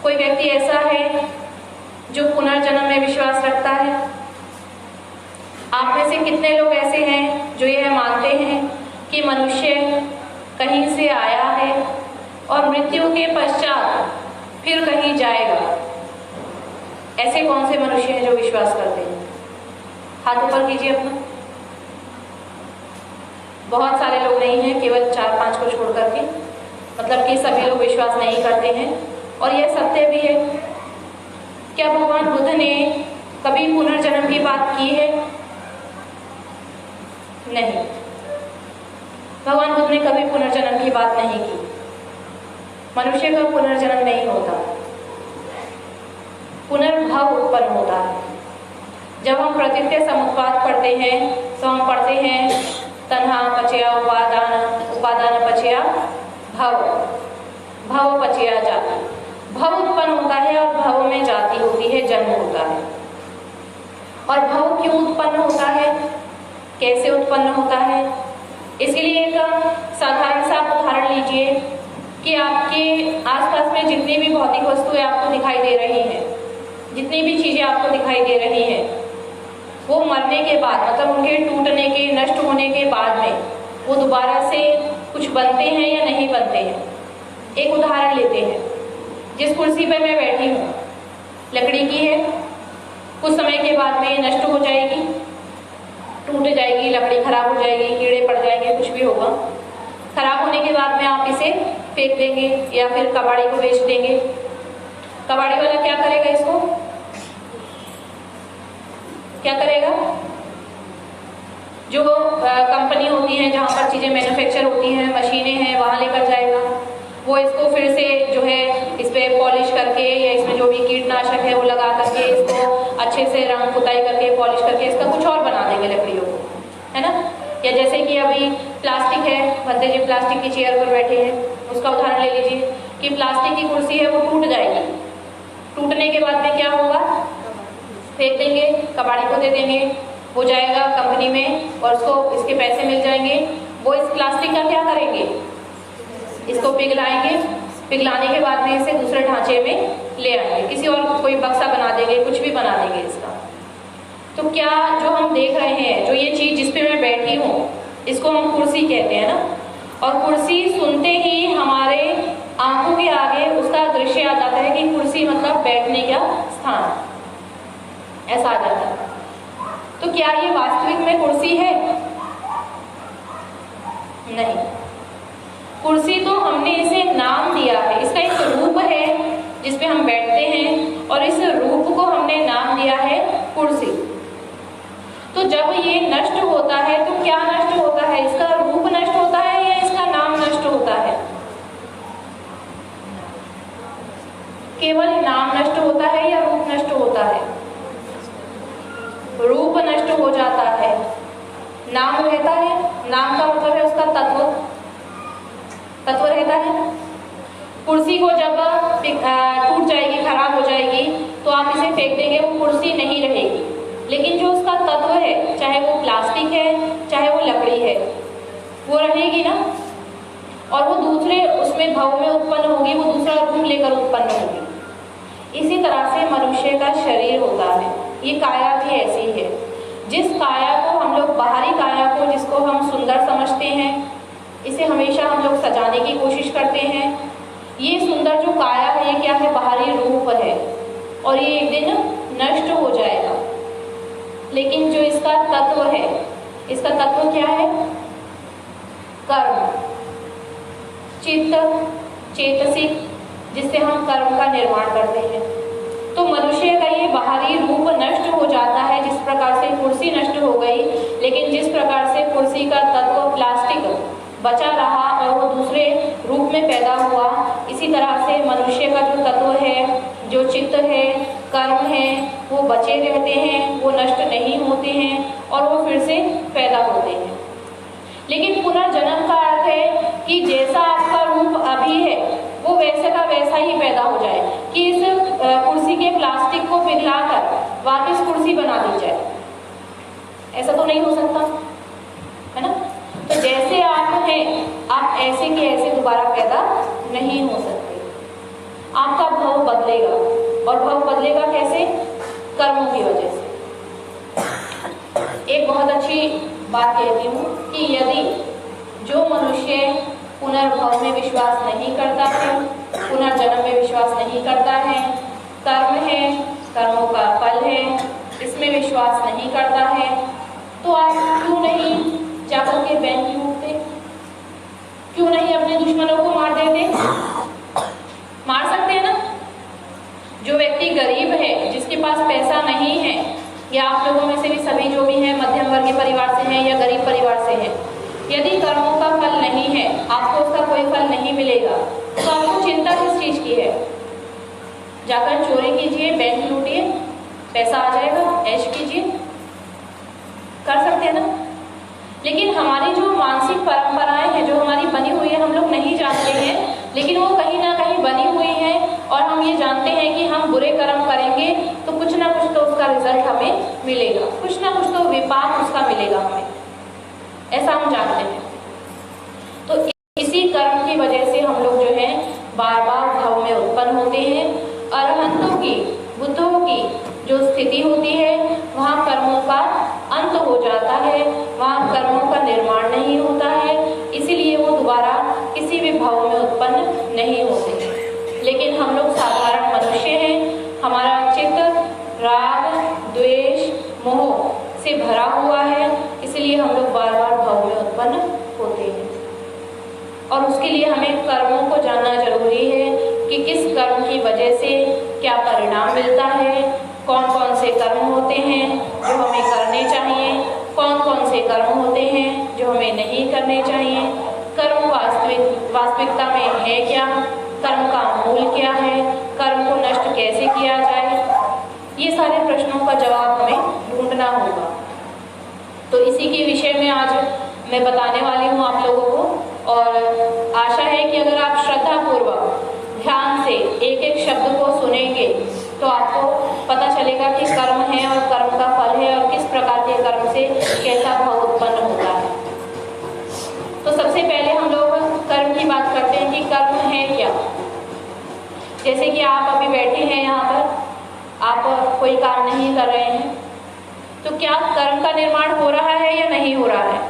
कोई व्यक्ति ऐसा है जो पुनर्जन्म में विश्वास रखता है? आप में से कितने लोग ऐसे हैं जो यह मानते हैं कि मनुष्य कहीं से आया है और मृत्यु के पश्चात फिर कहीं जाएगा? ऐसे कौन से मनुष्य हैं जो विश्वास करते हैं? हाथ ऊपर कीजिए अपना। बहुत सारे लोग नहीं हैं, केवल 4-5 को छोड़ करके, मतलब कि सभी लोग विश्वास नहीं करते हैं। और यह सत्य भी है। क्या भगवान बुद्ध ने कभी पुनर्जन्म की बात की है? नहीं, भगवान बुद्ध ने कभी पुनर्जन्म की बात नहीं की। मनुष्य का पुनर्जन्म नहीं होता, पुनर्भव उत्पन्न होता है। जब हम प्रकृति समुत्पाद पढ़ते हैं तो हम पढ़ते हैं तन्हा पचया उपादान पचया भव, भव पचया जाति। भव उत्पन्न होता है और भव में जाति होती है, जन्म होता है। और भव क्यों उत्पन्न होता है, कैसे उत्पन्न होता है? इसके लिए एक साधारण सा उदाहरण लीजिए कि आपके आसपास में जितनी भी भौतिक वस्तुएं आपको दिखाई दे रही हैं, जितनी भी चीजें आपको दिखाई दे रही हैं, वो मरने के बाद, मतलब उनके टूटने के, नष्ट होने के बाद में वो दोबारा से कुछ बनते हैं या नहीं बनते हैं। एक उदाहरण लेते हैं। जिस कुर्सी पर मैं बैठी हूँ लकड़ी की है, कुछ समय के बाद में नष्ट हो जाएगी, टूट जाएगी, लकड़ी खराब हो जाएगी, कीड़े पड़ जाएंगे, कुछ भी होगा। खराब होने के बाद में आप इसे फेंक देंगे या फिर कबाड़ी को बेच देंगे। कबाड़ी वाला क्या करेगा? इसको क्या करेगा? जो कंपनी होती है जहाँ पर चीजें मैन्युफैक्चर होती हैं, मशीनें हैं, वहां लेकर जाएगा। वो इसको फिर से जो है इस पे पॉलिश करके या इसमें जो भी कीटनाशक है वो लगा करके इसको अच्छे से रंग पुताई करके पॉलिश करके इसका कुछ और बना देंगे लकड़ियों को, है ना। या जैसे कि अभी प्लास्टिक है, भद्दे जी प्लास्टिक की चेयर पर बैठे हैं, उसका उदाहरण ले लीजिए कि प्लास्टिक की कुर्सी है, वो टूट जाएगी। टूटने के बाद में क्या होगा? फेंक देंगे, कबाड़ी को दे देंगे, वो जाएगा कंपनी में और उसको इसके पैसे मिल जाएंगे। वो इस प्लास्टिक का क्या करेंगे? इसको पिघलाएंगे, पिघलाने के बाद में इसे दूसरे ढांचे में ले आएंगे, किसी और कोई बक्सा बना देंगे, कुछ भी बना देंगे इसका। तो क्या जो हम देख रहे हैं, जो ये चीज जिस पे मैं बैठी हूँ, इसको हम कुर्सी कहते हैं ना। और कुर्सी सुनते ही हमारे आंखों के आगे उसका दृश्य आ जाता है कि कुर्सी मतलब बैठने का स्थान, ऐसा आ जाता है। तो क्या ये वास्तविक में कुर्सी है? नहीं। कुर्सी तो हमने इसे एक नाम दिया है, इसका एक रूप है जिसपे हम बैठते हैं और इस रूप को हमने नाम दिया है कुर्सी। तो जब ये नष्ट होता है तो क्या नष्ट होता है? इसका रूप नष्ट होता है या इसका नाम नष्ट होता है? केवल नाम नष्ट होता है या रूप नष्ट होता है? रूप नष्ट हो जाता है, नाम रहता है। नाम का मतलब है उसका तत्व रहता है। कुर्सी को जब टूट जाएगी, खराब हो जाएगी, तो आप इसे फेंक देंगे, वो कुर्सी नहीं रहेगी। लेकिन जो उसका तत्व है, चाहे वो प्लास्टिक है, चाहे वो लकड़ी है, वो रहेगी ना। और वो दूसरे उसमें भव में उत्पन्न होगी, वो दूसरा रूप लेकर उत्पन्न होगी। इसी तरह से मनुष्य का शरीर होता है, ये काया भी ऐसी है। जिस काया को हम लोग, बाहरी काया को जिसको हम सुंदर समझते हैं, इसे हमेशा हम लोग सजाने की कोशिश करते हैं। ये सुंदर जो काया है, ये क्या है? बाहरी रूप है और ये एक दिन नष्ट हो जाएगा। लेकिन जो इसका तत्व है, इसका तत्व क्या है? कर्म, चित्त, चेतसिक, जिससे हम कर्म का निर्माण करते हैं। तो मनुष्य का ये बाहरी रूप नष्ट हो जाता है। जिस प्रकार से कुर्सी नष्ट हो गई, लेकिन जिस प्रकार से कुर्सी का तत्व प्लास्टिक बचा रहा और वो दूसरे रूप में पैदा हुआ, इसी तरह से मनुष्य का जो तत्व है, जो चित्त है, कर्म है, वो बचे रहते हैं, वो नष्ट नहीं होते हैं और वो फिर से पैदा होते हैं। लेकिन पुनर्जन्म का अर्थ है कि जैसा आपका रूप अभी है वो वैसे का वैसा ही पैदा हो जाए, कि इस कुर्सी के प्लास्टिक को पिघलाकर वापस कुर्सी बना दी जाए। ऐसा तो नहीं हो सकता, है ना। तो जैसे आप हैं, आप ऐसे के ऐसे दोबारा पैदा नहीं हो सकते। आपका भव बदलेगा। और भव बदलेगा कैसे? कर्मों की वजह से। एक बहुत अच्छी बात कहती हूँ कि यदि जो मनुष्य पुनर्भव में विश्वास नहीं करता है, पुनर्जन्म में विश्वास नहीं करता है, कर्म है, कर्मों का फल है, इसमें विश्वास नहीं करता है, तो आप क्यों नहीं जाकर के बैंक लूटते? क्यों नहीं अपने दुश्मनों को मार देते? मार सकते हैं ना। जो व्यक्ति गरीब है, जिसके पास पैसा नहीं है, या आप लोगों में से भी सभी जो भी हैं मध्यम वर्गीय परिवार से हैं या गरीब परिवार से हैं, यदि कर्मों का फल नहीं है, आपको उसका कोई फल नहीं मिलेगा, तो आपको चिंता किस चीज की है? जाकर चोरी कीजिए, बैंक लूटिए, पैसा आ जाएगा, ऐश कीजिए, कर सकते हैं ना। लेकिन हमारी जो मानसिक परंपराएं हैं, जो हमारी बनी हुई है, हम लोग नहीं जानते हैं, लेकिन वो कहीं ना कहीं बनी हुई है। और हम ये जानते हैं कि हम बुरे कर्म करेंगे तो कुछ ना कुछ तो उसका रिजल्ट हमें मिलेगा, कुछ ना कुछ तो विपाक उसका मिलेगा हमें, ऐसा हम जानते हैं। तो इसी कर्म की वजह से हम लोग जो है बार बार भव में उत्पन्न होते हैं। अरहंतों की, बुद्धों की जो स्थिति होती है, वहाँ कर्मों का अंत हो जाता है, वहाँ कर्मों का निर्माण नहीं होता है, इसीलिए वो दोबारा किसी भी भाव में उत्पन्न नहीं होते। लेकिन हम लोग साधारण मनुष्य हैं, हमारा चित्त राग, द्वेष, मोह से भरा हुआ है, इसलिए हम लोग बार बार भाव में उत्पन्न होते हैं। और उसके लिए हमें कर्मों को जानना जरूरी है कि किस कर्म की वजह से क्या परिणाम मिलता है, कौन कौन से कर्म होते हैं जो हमें करने चाहिए, कौन कौन से कर्म होते हैं जो हमें नहीं करने चाहिए, कर्म वास्तविकता में है क्या, कर्म का मूल क्या है, कर्म को नष्ट कैसे किया जाए, ये सारे प्रश्नों का जवाब हमें ढूंढना होगा। तो इसी के विषय में आज मैं बताने वाली हूँ आप लोगों को। और आशा है कि अगर आप श्रद्धापूर्वक ध्यान से एक एक शब्द को सुनेंगे तो आपको पता चलेगा कि कर्म है और कर्म का फल है और किस प्रकार के कर्म से कैसा भाव उत्पन्न होता है। तो सबसे पहले हम लोग कर्म की बात करते हैं कि कर्म है क्या। जैसे कि आप अभी बैठे हैं यहाँ पर, आप कोई काम नहीं कर रहे हैं, तो क्या कर्म का निर्माण हो रहा है या नहीं हो रहा है?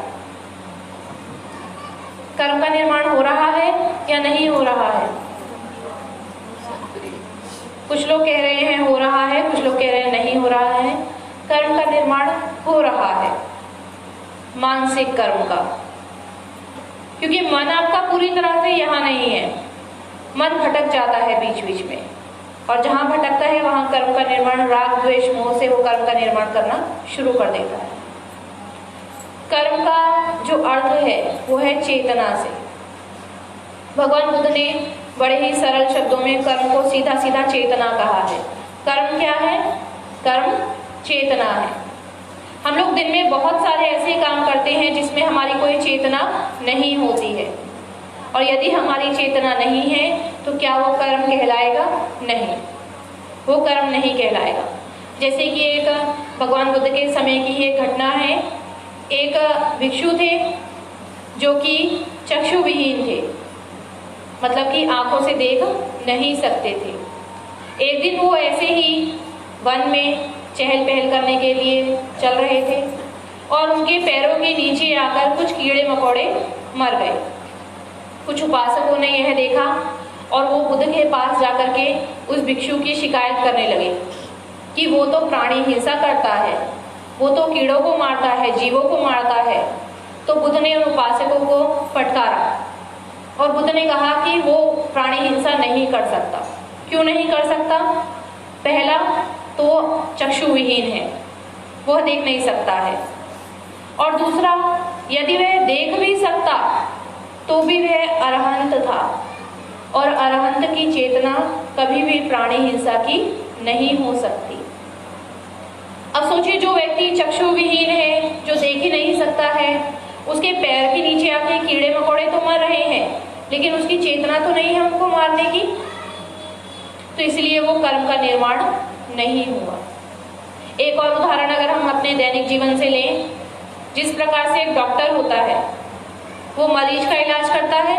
कर्म का निर्माण हो रहा है या नहीं हो रहा है? कुछ लोग कह रहे हैं हो रहा है, कुछ लोग कह रहे हैं नहीं हो रहा है। कर्म का निर्माण हो रहा है, मानसिक कर्म का, क्योंकि मन आपका पूरी तरह से यहाँ नहीं है, मन भटक जाता है बीच बीच में, और जहाँ भटकता है वहाँ कर्म का निर्माण राग द्वेष मोह से वो कर्म का निर्माण करना शुरू कर देता है। कर्म का जो अर्थ है वो है चेतना से। भगवान बुद्ध ने बड़े ही सरल शब्दों में कर्म को सीधा सीधा चेतना कहा है। कर्म क्या है? कर्म चेतना है। हम लोग दिन में बहुत सारे ऐसे काम करते हैं जिसमें हमारी कोई चेतना नहीं होती है, और यदि हमारी चेतना नहीं है तो क्या वो कर्म कहलाएगा? नहीं, वो कर्म नहीं कहलाएगा। जैसे कि एक भगवान बुद्ध के समय की एक घटना है। एक भिक्षु थे जो कि चक्षु विहीन थे, मतलब कि आंखों से देख नहीं सकते थे। एक दिन वो ऐसे ही वन में चहल पहल करने के लिए चल रहे थे और उनके पैरों के नीचे आकर कुछ कीड़े मकोड़े मर गए। कुछ उपासकों ने यह देखा और वो बुद्ध के पास जाकर के उस भिक्षु की शिकायत करने लगे कि वो तो प्राणी हिंसा करता है, वो तो कीड़ों को मारता है, जीवों को मारता है। तो बुद्ध ने उन उपासकों को फटकारा और बुद्ध ने कहा कि वो प्राणी हिंसा नहीं कर सकता। क्यों नहीं कर सकता? पहला तो चक्षु विहीन है, वह देख नहीं सकता है, और दूसरा यदि वह देख भी सकता तो भी वह अरहंत था, और अरहंत की चेतना कभी भी प्राणी हिंसा की नहीं हो सकती। अब सोचिए, जो व्यक्ति चक्षु विहीन है, जो देख ही नहीं सकता है, उसके पैर के नीचे आके कीड़े मकोड़े तो मर रहे हैं, लेकिन उसकी चेतना तो नहीं है उनको मारने की, तो इसलिए वो कर्म का निर्माण नहीं हुआ। एक और उदाहरण अगर हम अपने दैनिक जीवन से लें, जिस प्रकार से एक डॉक्टर होता है, वो मरीज का इलाज करता है,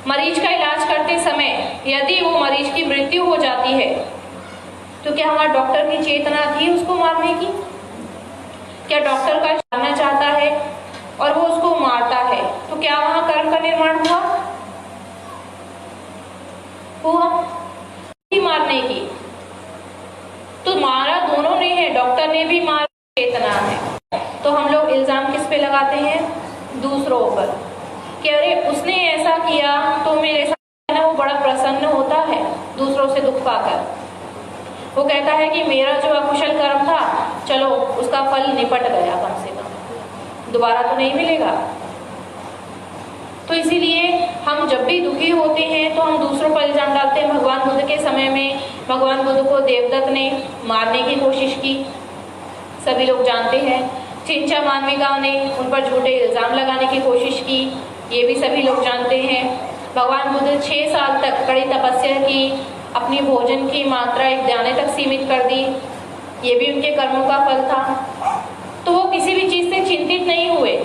मरीज का इलाज करते समय यदि वो मरीज की मृत्यु हो जाती है तो क्या हमारा डॉक्टर की चेतना थी उसको मारने की? क्या डॉक्टर का जानना चाहता है और वो उसको मारता है तो क्या वहां कर्म का निर्माण हुआ? मारने की तो मारा दोनों ने है, डॉक्टर ने भी मारा, चेतना है। तो हम लोग इल्जाम किस पे लगाते हैं? दूसरों पर कि अरे उसने ऐसा किया तो मेरे साथ ना वो बड़ा प्रसन्न होता है दूसरों से दुख पाकर। वो कहता है कि मेरा जो अकुशल कर्म था चलो उसका फल निपट गया, कम से कम दोबारा तो नहीं मिलेगा। तो इसीलिए हम जब भी दुखी होते हैं तो हम दूसरों पर इल्जाम डालते हैं। भगवान बुद्ध के समय में भगवान बुद्ध को देवदत्त ने मारने की कोशिश की, सभी लोग जानते हैं। चिंचा मानविकाओं ने उन पर झूठे इल्जाम लगाने की कोशिश की, ये भी सभी लोग जानते हैं। भगवान बुद्ध 6 साल तक कड़ी तपस्या की, अपनी भोजन की मात्रा एक दाने तक सीमित कर दी, ये भी उनके कर्मों का फल था। तो वो किसी भी चीज़ से चिंतित नहीं हुए।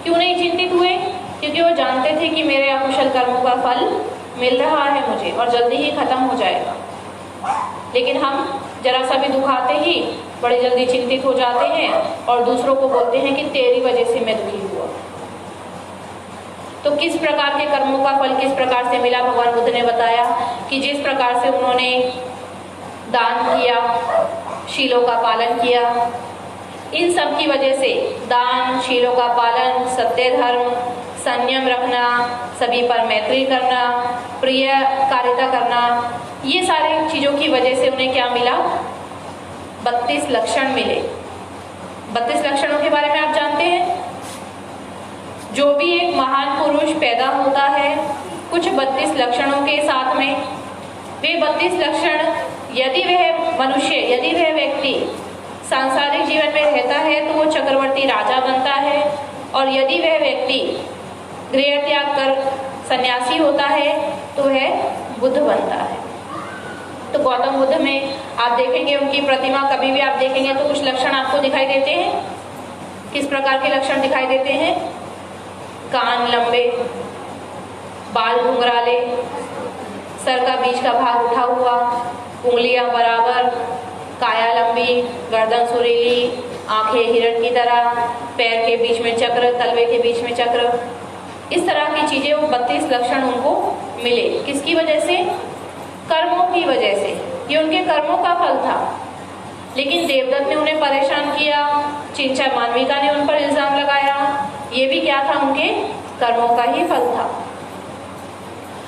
क्यों नहीं चिंतित हुए? क्योंकि वो जानते थे कि मेरे अकुशल कर्मों का फल मिल रहा है मुझे और जल्दी ही खत्म हो जाएगा। लेकिन हम जरा सा भी दुख आते ही बड़ी जल्दी चिंतित हो जाते हैं और दूसरों को बोलते हैं कि तेरी वजह से मैं दुखी हुआ। तो किस प्रकार के कर्मों का फल किस प्रकार से मिला? भगवान बुद्ध ने बताया कि जिस प्रकार से उन्होंने दान किया, शीलों का पालन किया, इन सब की वजह से दान, शीलों का पालन, सत्य धर्म, संयम रखना, सभी पर मैत्री करना, प्रिय कारिता करना, ये सारी चीज़ों की वजह से उन्हें क्या मिला? 32 लक्षण मिले। 32 लक्षणों के बारे में आप जानते हैं? जो भी एक महान पुरुष पैदा होता है कुछ 32 लक्षणों के साथ में, वे 32 लक्षण यदि वह मनुष्य, यदि वह व्यक्ति सांसारिक जीवन में रहता है तो वो चक्रवर्ती राजा बनता है, और यदि वह व्यक्ति गृह त्याग कर सन्यासी होता है तो वह बुद्ध बनता है। तो गौतम बुद्ध में आप देखेंगे उनकी प्रतिमा, कभी भी आप देखेंगे तो कुछ लक्षण आपको दिखाई देते हैं। किस प्रकार के लक्षण दिखाई देते हैं? कान लंबे, बाल घुंघराले, सर का बीच का भाग उठा हुआ, उंगलियां बराबर, काया लंबी, गर्दन सुरीली, आंखें हिरण की तरह, पैर के बीच में चक्र, तलवे के बीच में चक्र, इस तरह की चीजें, वो 32 लक्षण उनको मिले। किसकी वजह से? कर्मों की वजह से। ये उनके कर्मों का फल था। लेकिन देवदत्त ने उन्हें परेशान किया, चिंचा मानविका ने उन पर इल्जाम लगाया, ये भी क्या था? उनके कर्मों का ही फल था।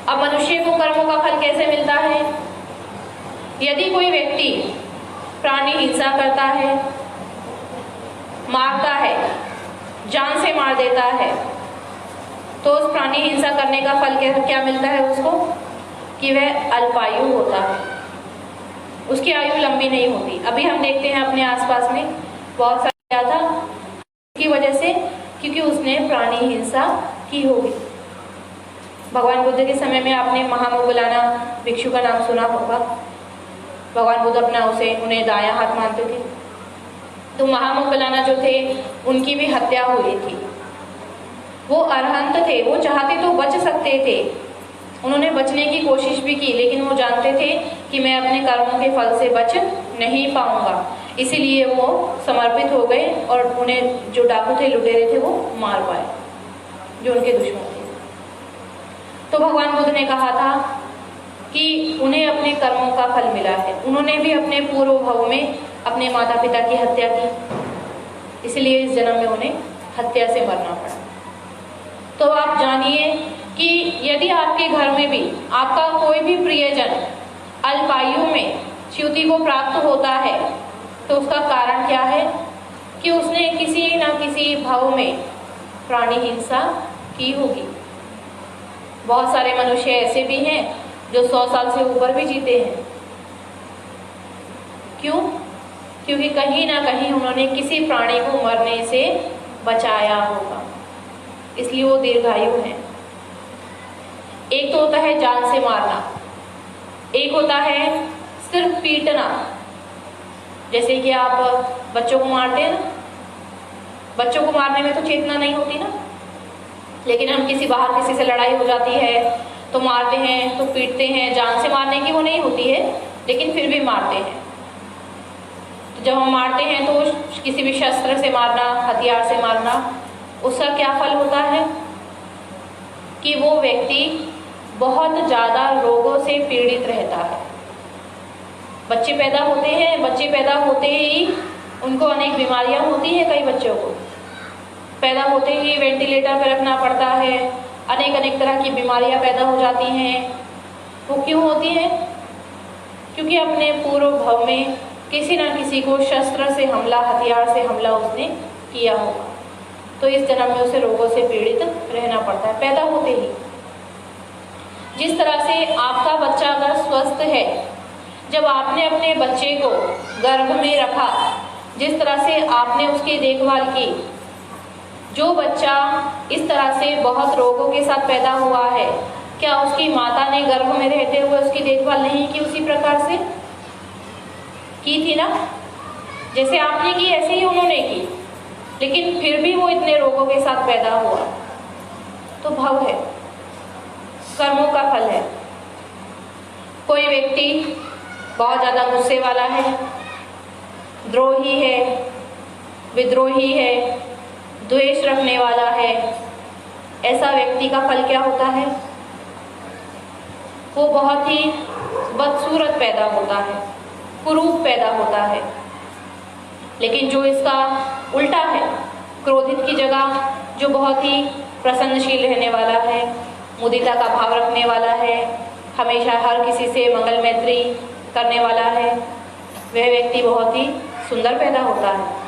अब मनुष्य को कर्मों का फल कैसे मिलता है? यदि कोई व्यक्ति प्राणी हिंसा करता है, मारता है, जान से मार देता है, तो उस प्राणी हिंसा करने का फल क्या मिलता है उसको? कि वह अल्पायु होता है, उसकी आयु लंबी नहीं होती। अभी हम देखते हैं अपने आसपास में बहुत सारा क्या था, इसकी वजह से क्योंकि उसने प्राणी हिंसा की होगी। भगवान बुद्ध के समय में आपने महामोगलाना भिक्षु का नाम सुना होगा। भगवान बुद्ध अपना उन्हें दायां हाथ मानते थे। तो महामोगलाना जो थे उनकी भी हत्या हुई थी। वो अरहंत थे, वो चाहते तो बच सकते थे, उन्होंने बचने की कोशिश भी की, लेकिन वो जानते थे कि मैं अपने कर्मों के फल से बच नहीं पाऊंगा, इसीलिए वो समर्पित हो गए और उन्हें जो डाकू थे, लुटेरे थे, वो मार पाए जो उनके दुश्मन थे। तो भगवान बुद्ध ने कहा था कि उन्हें अपने कर्मों का फल मिला है। उन्होंने भी अपने पूर्व भव में अपने माता पिता की हत्या की, इसलिए इस जन्म में उन्हें हत्या से मरना पड़ा। तो आप जानिए कि यदि आपके घर में भी आपका कोई भी प्रियजन अल्पायु में च्युति को प्राप्त होता है तो उसका कारण क्या है? कि उसने किसी न किसी भाव में प्राणी हिंसा की होगी। बहुत सारे मनुष्य ऐसे भी हैं जो 100 साल से ऊपर भी जीते हैं। क्यों? क्योंकि कहीं ना कहीं उन्होंने किसी प्राणी को मरने से बचाया होगा, इसलिए वो दीर्घायु हैं। एक तो होता है जान से मारना, एक होता है सिर्फ पीटना। जैसे कि आप बच्चों को मारते हैं ना, बच्चों को मारने में तो चेतना नहीं होती ना, लेकिन हम बाहर किसी से लड़ाई हो जाती है तो मारते हैं, तो पीटते हैं। जान से मारने की वो नहीं होती है, लेकिन फिर भी मारते हैं। तो जब हम मारते हैं तो किसी भी शस्त्र से मारना, हथियार से मारना, उसका क्या फल होता है कि वो व्यक्ति बहुत ज़्यादा रोगों से पीड़ित रहता है। बच्चे पैदा होते हैं, बच्चे पैदा होते ही उनको अनेक बीमारियां होती हैं। कई बच्चों को पैदा होते ही वेंटिलेटर पर रखना पड़ता है, अनेक तरह की बीमारियां पैदा हो जाती हैं। वो क्यों होती हैं? क्योंकि अपने पूर्व भव में किसी न किसी को शस्त्र से हमला, हथियार से हमला उसने किया होगा, तो इस जन्म में उसे रोगों से पीड़ित रहना पड़ता है पैदा होते ही। जिस तरह से आपका बच्चा अगर स्वस्थ है, जब आपने अपने बच्चे को गर्भ में रखा, जिस तरह से आपने उसकी देखभाल की, जो बच्चा इस तरह से बहुत रोगों के साथ पैदा हुआ है, क्या उसकी माता ने गर्भ में रहते हुए उसकी देखभाल नहीं की? उसी प्रकार से की थी ना, जैसे आपने की ऐसे ही उन्होंने की, लेकिन फिर भी वो इतने रोगों के साथ पैदा हुआ। तो भव है, कर्मों का फल है। कोई व्यक्ति बहुत ज़्यादा गुस्से वाला है, द्रोही है, विद्रोही है, द्वेष रखने वाला है, ऐसा व्यक्ति का फल क्या होता है? वो बहुत ही बदसूरत पैदा होता है, कुरूप पैदा होता है। लेकिन जो इसका उल्टा है, क्रोधित की जगह जो बहुत ही प्रसन्नशील रहने वाला है, मुदिता का भाव रखने वाला है, हमेशा हर किसी से मंगल मैत्री करने वाला है, वह व्यक्ति बहुत ही सुंदर पैदा होता है।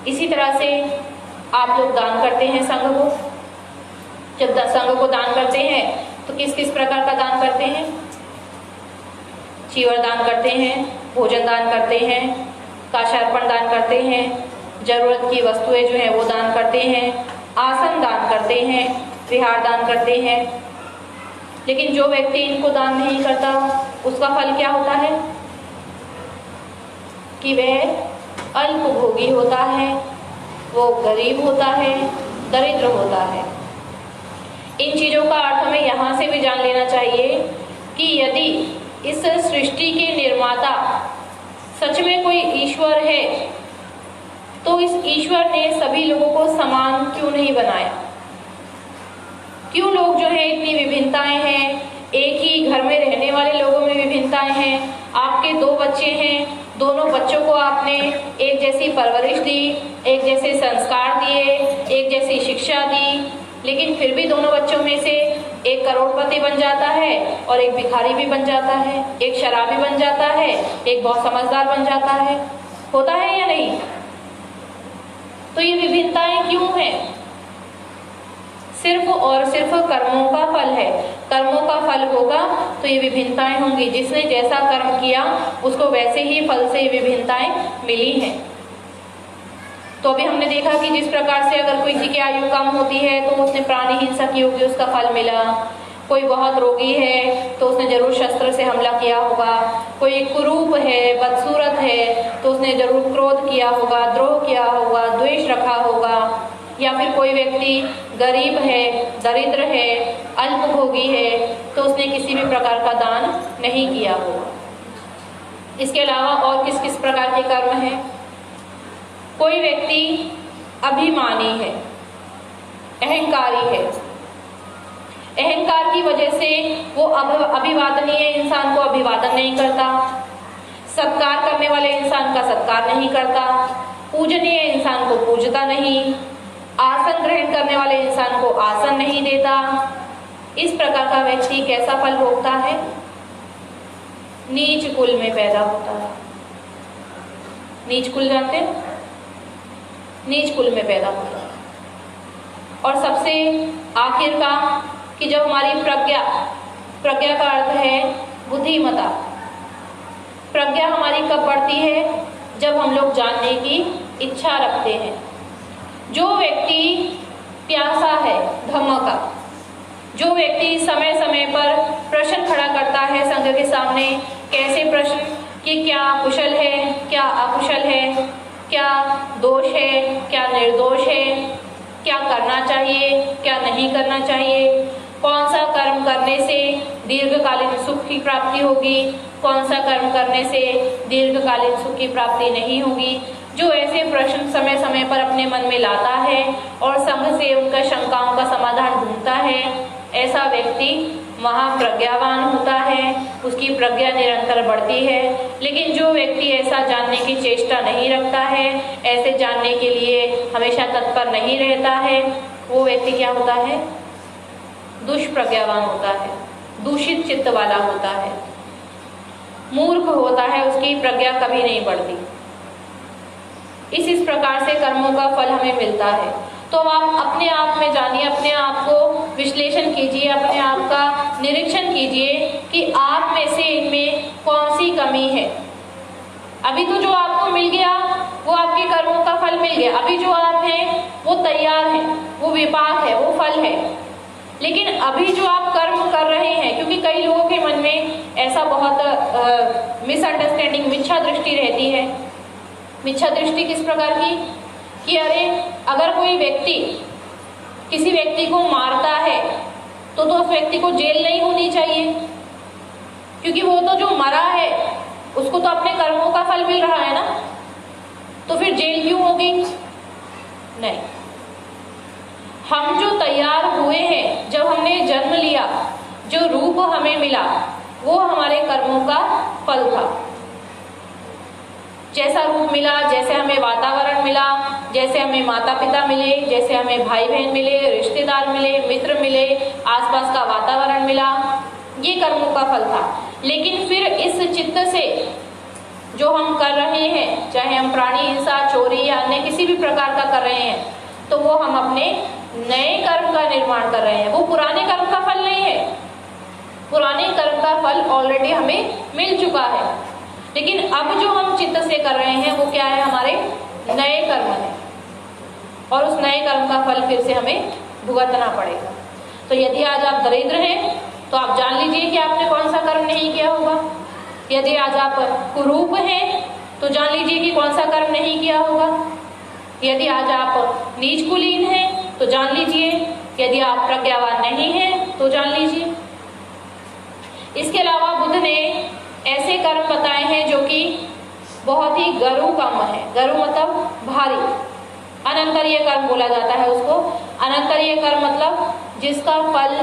इसी तरह से आप लोग दान करते हैं संघ को। जब संघ को दान करते हैं तो किस किस प्रकार का दान करते हैं? चीवर दान करते हैं, भोजन दान करते हैं, काशार्पण दान करते हैं, जरूरत की वस्तुएं जो हैं वो दान करते हैं, आसन दान करते हैं, विहार दान करते हैं। लेकिन जो व्यक्ति इनको दान नहीं करता, उसका फल क्या होता है कि वह अल्पभोगी होता है, वो गरीब होता है, दरिद्र होता है। इन चीज़ों का अर्थ हमें यहाँ से भी जान लेना चाहिए कि यदि इस सृष्टि के निर्माता सच में कोई ईश्वर है, तो इस ईश्वर ने सभी लोगों को समान क्यों नहीं बनाया? क्यों लोग जो है इतनी विभिन्नताएं हैं? एक ही घर में रहने वाले लोगों में विभिन्नताएं हैं। आपके 2 बच्चे हैं, दोनों बच्चों को आपने एक जैसी परवरिश दी, एक जैसे संस्कार दिए, एक जैसी शिक्षा दी, लेकिन फिर भी दोनों बच्चों में से एक करोड़पति बन जाता है और एक भिखारी भी बन जाता है, एक शराबी बन जाता है, एक बहुत समझदार बन जाता है। होता है या नहीं? तो ये विभिन्नताएं क्यों हैं? सिर्फ और सिर्फ कर्मों का फल है। कर्मों का फल होगा तो ये विभिन्नताएं होंगी। जिसने जैसा कर्म किया उसको वैसे ही फल से विभिन्नताएं मिली हैं। तो अभी हमने देखा कि जिस प्रकार से अगर किसी की आयु कम होती है तो उसने प्राणी हिंसा की होगी, उसका फल मिला। कोई बहुत रोगी है तो उसने जरूर शस्त्र से हमला किया होगा। कोई कुरूप है, बदसूरत है तो उसने जरूर क्रोध किया होगा, द्रोह किया होगा, द्वेष रखा होगा। या फिर कोई व्यक्ति गरीब है, दरिद्र है, अल्पभोगी है तो उसने किसी भी प्रकार का दान नहीं किया होगा। इसके अलावा और किस किस प्रकार के कर्म हैं? कोई व्यक्ति अभिमानी है, अहंकारी है, अहंकार की वजह से वो अभिवादनीय इंसान को अभिवादन नहीं करता, सत्कार करने वाले इंसान का सत्कार नहीं करता, पूजनीय इंसान को पूजता नहीं, आसन ग्रहण करने वाले इंसान को आसन नहीं देता। इस प्रकार का व्यक्ति कैसा फल भोगता है? नीच कुल में पैदा होता है। नीच कुल जानते हैं? नीच कुल में पैदा होता है। और सबसे आखिर का कि जब हमारी प्रज्ञा का अर्थ है बुद्धिमता। प्रज्ञा हमारी कब बढ़ती है? जब हम लोग जानने की इच्छा रखते हैं। जो व्यक्ति प्यासा है धम्म का, जो व्यक्ति समय समय पर प्रश्न खड़ा करता है संघ के सामने, कैसे प्रश्न कि क्या कुशल है, क्या अकुशल है, क्या दोष है, क्या निर्दोष है, क्या करना चाहिए, क्या नहीं करना चाहिए, कौन सा कर्म करने से दीर्घकालीन सुख की प्राप्ति होगी, कौन सा कर्म करने से दीर्घकालीन सुख की प्राप्ति नहीं होगी। जो ऐसे प्रश्न समय समय पर अपने मन में लाता है और संग से उनका शंकाओं का समाधान ढूंढता है, ऐसा व्यक्ति महाप्रज्ञावान होता है, उसकी प्रज्ञा निरंतर बढ़ती है। लेकिन जो व्यक्ति ऐसा जानने की चेष्टा नहीं रखता है, ऐसे जानने के लिए हमेशा तत्पर नहीं रहता है, वो व्यक्ति क्या होता है? दुष्प्रज्ञावान होता है, दूषित चित्त वाला होता है, मूर्ख होता है, उसकी प्रज्ञा कभी नहीं बढ़ती। इस प्रकार से कर्मों का फल हमें मिलता है। तो आप अपने आप में जानिए, अपने आप को विश्लेषण कीजिए, अपने आप का निरीक्षण कीजिए कि आप में से इनमें कौन सी कमी है। अभी तो जो आपको मिल गया वो आपके कर्मों का फल मिल गया, अभी जो आप हैं वो तैयार हैं, वो विपाक है, वो फल है। लेकिन अभी जो आप कर्म कर रहे हैं, क्योंकि कई लोगों के मन में ऐसा बहुत मिसअंडरस्टैंडिंग, मिथ्या दृष्टि रहती है। मिथ्या दृष्टि किस प्रकार की कि अरे अगर कोई व्यक्ति किसी व्यक्ति को मारता है तो उस व्यक्ति को जेल नहीं होनी चाहिए, क्योंकि वो तो जो मरा है उसको तो अपने कर्मों का फल मिल रहा है ना, तो फिर जेल क्यों होगी? नहीं, हम जो तैयार हुए हैं, जब हमने जन्म लिया, जो रूप हमें मिला वो हमारे कर्मों का फल था। जैसा रूप मिला, जैसे हमें वातावरण मिला, जैसे हमें माता पिता मिले, जैसे हमें भाई बहन मिले, रिश्तेदार मिले, मित्र मिले, आसपास का वातावरण मिला, ये कर्मों का फल था। लेकिन फिर इस चित्त से जो हम कर रहे हैं, चाहे हम प्राणी हिंसा, चोरी या अन्य किसी भी प्रकार का कर रहे हैं, तो वो हम अपने नए कर्म का निर्माण कर रहे हैं, वो पुराने कर्म का फल नहीं है। पुराने कर्म का फल ऑलरेडी हमें मिल चुका है, लेकिन अब जो हम चित्त से कर रहे हैं वो क्या है? हमारे नए कर्म है, और उस नए कर्म का फल फिर से हमें भुगतना पड़ेगा। तो यदि आज आप दरिद्र हैं तो आप जान लीजिए कि आपने कौन सा कर्म नहीं किया होगा। यदि आज आप कुरूप हैं तो जान लीजिए कि कौन सा कर्म नहीं किया होगा। यदि आज आप नीच कुलीन हैं तो जान लीजिए, यदि आप प्रज्ञावान नहीं हैं तो जान लीजिए। इसके अलावा बुद्ध ने ऐसे कर्म बताए हैं जो कि बहुत ही गरु कर्म है। गरु मतलब भारी, अनंतरीय कर्म बोला जाता है उसको। अनंतरीय कर्म मतलब जिसका फल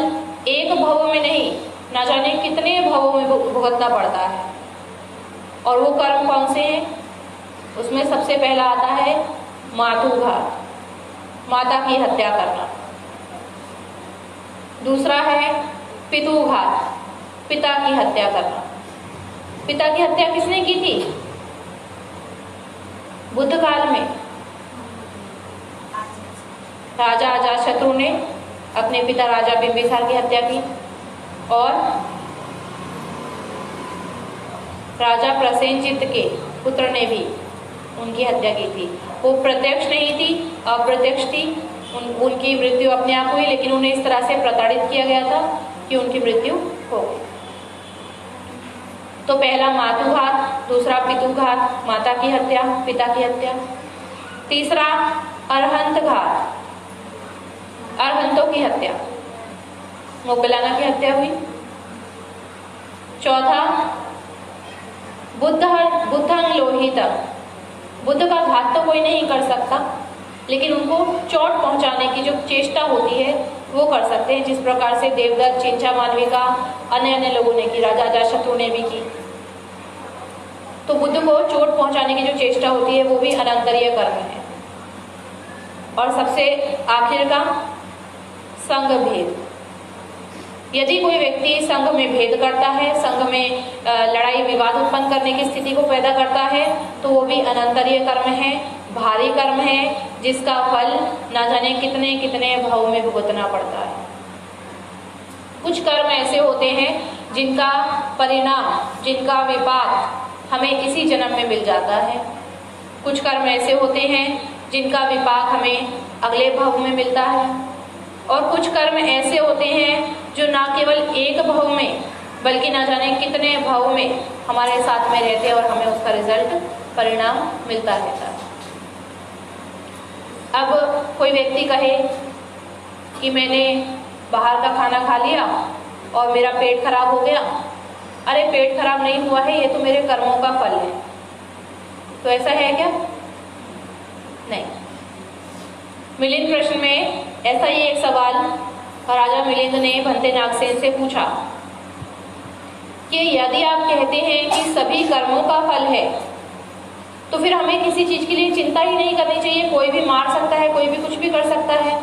एक भव में नहीं, ना जाने कितने भवों में भुगतना पड़ता है। और वो कर्म कौन से हैं? उसमें सबसे पहला आता है मातुघात, माता की हत्या करना। दूसरा है पितुघात, पिता की हत्या करना। पिता की हत्या किसने की थी? बुद्ध काल में राजा अजातशत्रु ने अपने पिता राजा बिंबिसार की हत्या की, और राजा प्रसेनजित के पुत्र ने भी उनकी हत्या की थी। वो प्रत्यक्ष नहीं थी, अप्रत्यक्ष थी। उनकी मृत्यु अपने आप हुई, लेकिन उन्हें इस तरह से प्रताड़ित किया गया था कि उनकी मृत्यु हो गई। तो पहला मातुघात, दूसरा पितुघात, माता की हत्या, पिता की हत्या। तीसरा अरहंत घात, अरहंतों की हत्या, मोगलाना की हत्या हुई। चौथा बुद्धं लोहित, बुद्ध का घात तो कोई नहीं कर सकता, लेकिन उनको चोट पहुंचाने की जो चेष्टा होती है वो कर सकते हैं, जिस प्रकार से देवदत्त, चिंचा मानविका, अन्य लोगों ने की, राजा अजातशत्रु ने भी की। तो बुद्ध को चोट पहुंचाने की जो चेष्टा होती है वो भी अनंतरीय कर्म है। और सबसे आखिर का संघ भेद। यदि कोई व्यक्ति संघ में भेद करता है, संघ में लड़ाई विवाद उत्पन्न करने की स्थिति को पैदा करता है, तो वो भी अनंतरीय कर्म है, भारी कर्म है, जिसका फल ना जाने कितने कितने भाव में भुगतना पड़ता है। कुछ कर्म ऐसे होते हैं जिनका परिणाम, जिनका विपाक हमें इसी जन्म में मिल जाता है। कुछ कर्म ऐसे होते हैं जिनका विपाक हमें अगले भाव में मिलता है, और कुछ कर्म ऐसे होते हैं जो ना केवल एक भाव में बल्कि ना जाने कितने भाव में हमारे साथ में रहते हैं और हमें उसका रिजल्ट, परिणाम मिलता रहता है। अब कोई व्यक्ति कहे कि मैंने बाहर का खाना खा लिया और मेरा पेट खराब हो गया। अरे पेट खराब नहीं हुआ है, ये तो मेरे कर्मों का फल है। तो ऐसा है क्या? नहीं। मिलिंद प्रश्न में ऐसा ही एक सवाल राजा मिलिंद ने भंते नागसेन से पूछा कि यदि आप कहते हैं कि सभी कर्मों का फल है, तो फिर हमें किसी चीज के लिए चिंता ही नहीं करनी चाहिए, कोई भी मार सकता है, कोई भी कुछ भी कर सकता है।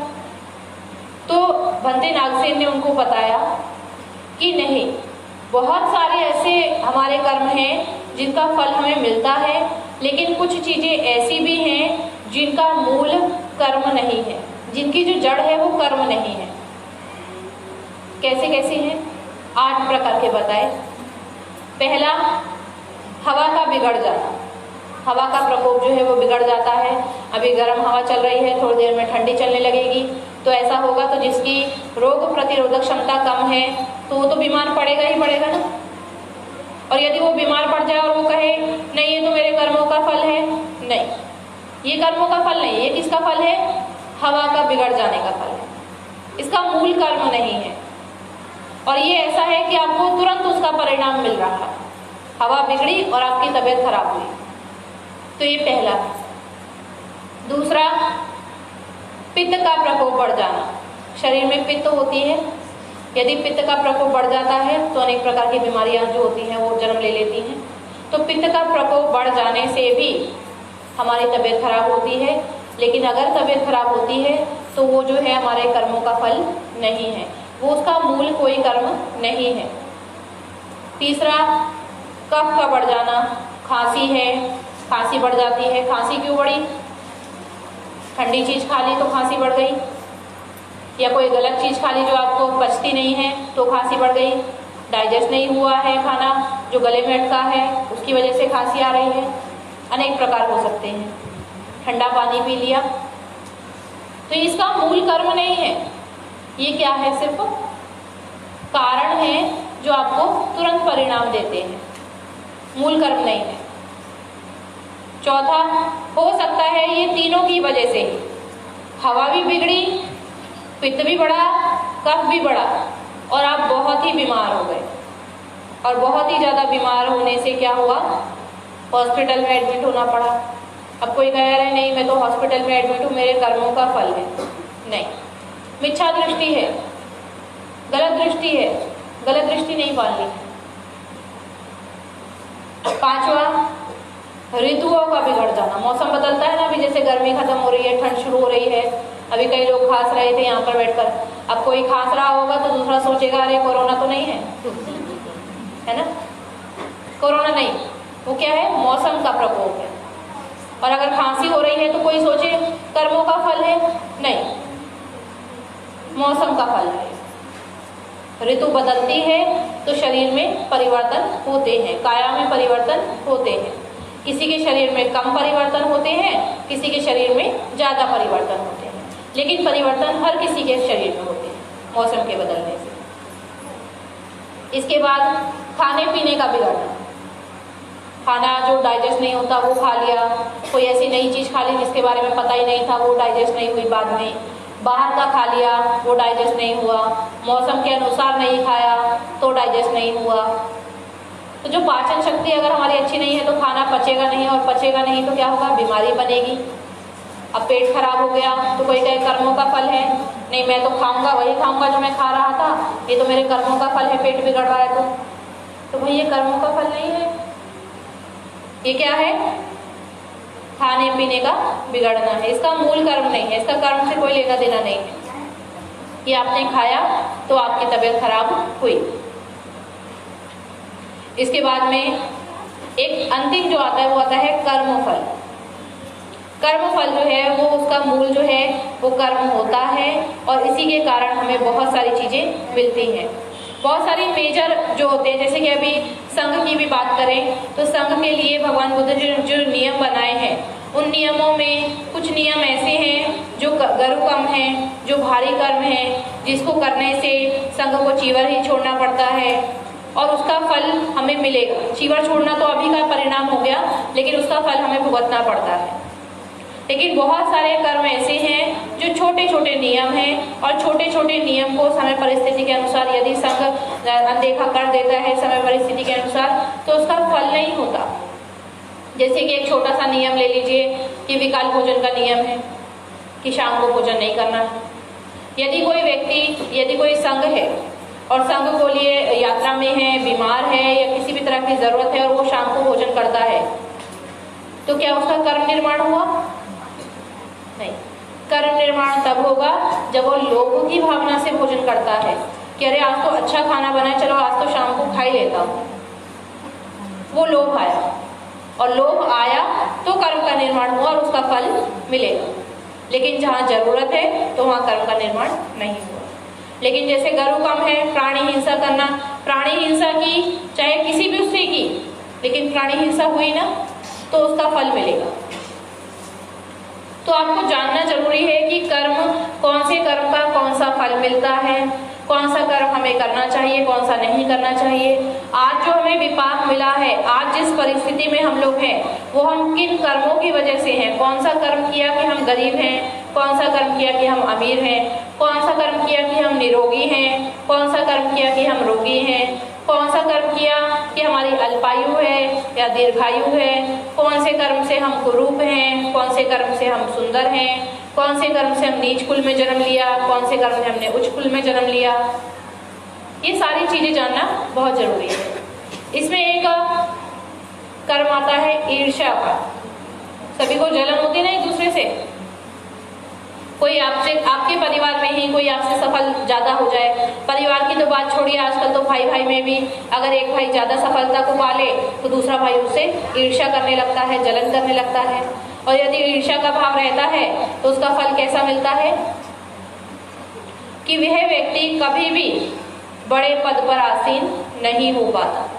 तो भंते नागसेन ने उनको बताया कि नहीं, बहुत सारे ऐसे हमारे कर्म हैं जिनका फल हमें मिलता है, लेकिन कुछ चीजें ऐसी भी हैं जिनका मूल कर्म नहीं है, जिनकी जो जड़ है वो कर्म नहीं है। कैसे कैसे हैं? 8 प्रकार के बताए। पहला, हवा का बिगड़ जाना। हवा का प्रकोप जो है वो बिगड़ जाता है। अभी गर्म हवा चल रही है, थोड़ी देर में ठंडी चलने लगेगी, तो ऐसा होगा तो जिसकी रोग प्रतिरोधक क्षमता कम है तो वो तो बीमार पड़ेगा ही पड़ेगा ना। और यदि वो बीमार पड़ जाए और वो कहे नहीं ये तो मेरे कर्मों का फल है, नहीं, ये कर्मों का फल नहीं, ये किसका फल है? हवा का बिगड़ जाने का फल है, इसका मूल कर्म नहीं है। और ये ऐसा है कि आपको तुरंत उसका परिणाम मिल रहा है, हवा बिगड़ी और आपकी तबीयत खराब हुई। तो ये पहला है। दूसरा, पित्त का प्रकोप बढ़ जाना। शरीर में पित्त होती है, यदि पित्त का प्रकोप बढ़ जाता है तो अनेक प्रकार की बीमारियां जो होती हैं वो जन्म ले लेती हैं। तो पित्त का प्रकोप बढ़ जाने से भी हमारी तबीयत खराब होती है, लेकिन अगर तबीयत खराब होती है तो वो जो है हमारे कर्मों का फल नहीं है, वो उसका मूल कोई कर्म नहीं है। तीसरा, कफ का बढ़ जाना। खांसी है, खांसी बढ़ जाती है। खांसी क्यों बढ़ी? ठंडी चीज खा ली तो खांसी बढ़ गई, या कोई गलत चीज खा ली जो आपको पचती नहीं है तो खांसी बढ़ गई। डाइजेस्ट नहीं हुआ है खाना जो गले में अटका है, उसकी वजह से खांसी आ रही है। अनेक प्रकार हो सकते हैं। ठंडा पानी पी लिया, तो इसका मूल कर्म नहीं है, ये क्या है? सिर्फ कारण है जो आपको तुरंत परिणाम देते हैं, मूल कर्म नहीं है। चौथा, हो सकता है ये तीनों की वजह से ही, हवा भी बिगड़ी, पित्त भी बढ़ा, कफ भी बढ़ा और आप बहुत ही बीमार हो गए। और बहुत ही ज़्यादा बीमार होने से क्या हुआ? हॉस्पिटल में एडमिट होना पड़ा। अब कोई कह रहे नहीं मैं तो हॉस्पिटल में एडमिट हूँ, मेरे कर्मों का फल है। नहीं, मिथ्या दृष्टि है, गलत दृष्टि है, गलत दृष्टि नहीं पालनी। पांचवा, ऋतुओं का बिगड़ जाना। मौसम बदलता है ना, अभी जैसे गर्मी खत्म हो रही है, ठंड शुरू हो रही है। अभी कई लोग खांस रहे थे यहाँ पर बैठकर, अब कोई खांस रहा होगा तो दूसरा सोचेगा अरे कोरोना तो नहीं है ना? कोरोना नहीं, वो क्या है? मौसम का प्रकोप है। और अगर खांसी हो रही है तो कोई सोचे कर्मों का फल है? नहीं, मौसम का फल है। ऋतु बदलती है तो शरीर में परिवर्तन होते हैं, काया में परिवर्तन होते हैं। किसी के शरीर में कम परिवर्तन होते हैं, किसी के शरीर में ज़्यादा परिवर्तन होते हैं, लेकिन परिवर्तन हर किसी के शरीर में होते हैं मौसम के बदलने से। इसके बाद खाने पीने का बिगड़ना। खाना जो डाइजेस्ट नहीं होता वो खा लिया, कोई ऐसी नई चीज़ खा ली जिसके बारे में पता ही नहीं था, वो डाइजेस्ट नहीं हुई बाद में। बाहर का खा लिया, वो डाइजेस्ट नहीं हुआ। मौसम के अनुसार नहीं खाया तो डाइजेस्ट नहीं हुआ। तो जो पाचन शक्ति अगर हमारी अच्छी नहीं है तो खाना पचेगा नहीं, और पचेगा नहीं तो क्या होगा? बीमारी बनेगी। अब पेट खराब हो गया तो कोई कहे कर्मों का फल है, नहीं मैं तो खाऊंगा वही खाऊंगा जो मैं खा रहा था, ये तो मेरे कर्मों का फल है, पेट बिगड़ रहा है। तो भाई ये कर्मों का फल नहीं है, ये क्या है? खाने पीने का बिगड़ना है, इसका मूल कर्म नहीं है, इसका कर्म से कोई लेना देना नहीं है। ये आपने खाया तो आपकी तबीयत खराब हुई। इसके बाद में एक अंतिम जो आता है वो आता है कर्मफल। कर्मफल जो है वो उसका मूल जो है वो कर्म होता है, और इसी के कारण हमें बहुत सारी चीजें मिलती हैं। बहुत सारी मेजर जो होते हैं, जैसे कि अभी संघ की भी बात करें तो संघ के लिए भगवान बुद्ध जो नियम बनाए हैं, उन नियमों में कुछ नियम ऐसे हैं जो गरुकम हैं, जो भारी कर्म हैं, जिसको करने से संघ को चीवर ही छोड़ना पड़ता है और उसका फल हमें मिलेगा। चीवर छोड़ना तो अभी का परिणाम हो गया, लेकिन उसका फल हमें भुगतना पड़ता है। लेकिन बहुत सारे कर्म ऐसे हैं जो छोटे छोटे नियम हैं, और छोटे छोटे नियम को समय परिस्थिति के अनुसार यदि संघ अनदेखा कर देता है समय परिस्थिति के अनुसार, तो उसका फल नहीं होता। जैसे कि एक छोटा सा नियम ले लीजिए कि विकल्प भोजन का नियम है कि शाम को भोजन नहीं करना है। यदि कोई संघ है और संघ को लिए यात्रा में है, बीमार है या किसी भी तरह की जरूरत है और वो शाम को भोजन करता है, तो क्या उसका कर्म निर्माण हुआ? नहीं। कर्म निर्माण तब होगा जब वो लोभ की भावना से भोजन करता है कि अरे आज तो अच्छा खाना बना है, चलो आज तो शाम को खा ही लेता हूँ। वो लोभ आया, और लोभ आया तो कर्म का निर्माण हुआ और उसका फल मिलेगा। लेकिन जहाँ जरूरत है तो वहाँ कर्म का निर्माण नहीं हुआ। लेकिन जैसे गरु कम है, प्राणी हिंसा करना, प्राणी हिंसा की चाहे किसी भी उससे की, लेकिन प्राणी हिंसा हुई ना तो उसका फल मिलेगा। तो आपको जानना जरूरी है कि कर्म, कौन से कर्म का कौन सा फल मिलता है, कौन सा कर्म हमें करना चाहिए, कौन सा नहीं करना चाहिए। आज जो हमें विपाक मिला है, आज जिस परिस्थिति में हम लोग हैं, वो हम किन कर्मों की वजह से हैं। कौन सा कर्म किया कि हम गरीब हैं, कौन सा कर्म किया कि हम अमीर हैं, कौन सा कर्म किया कि हम निरोगी हैं, कौन सा कर्म किया कि हम रोगी हैं, कौन सा कर्म किया कि हमारी अल्पायु है या दीर्घायु है, कौन से कर्म से हम कुरूप हैं, कौन से कर्म से हम सुंदर हैं, कौन से कर्म से हम नीच कुल में जन्म लिया, कौन से कर्म से हमने उच्च कुल में जन्म लिया। ये सारी चीजें जानना बहुत जरूरी है। इसमें एक कर्म आता है ईर्ष्या का। सभी को जलन होती है ना एक दूसरे से। कोई आपसे, आपके परिवार में ही कोई आपसे सफल ज्यादा हो जाए, परिवार की तो बात छोड़िए, आजकल तो भाई भाई में भी अगर एक भाई ज्यादा सफलता को पाले तो दूसरा भाई उससे ईर्ष्या करने लगता है, जलन करने लगता है। और यदि ईर्ष्या का भाव रहता है तो उसका फल कैसा मिलता है कि वह व्यक्ति कभी भी बड़े पद पर आसीन नहीं हो पाता।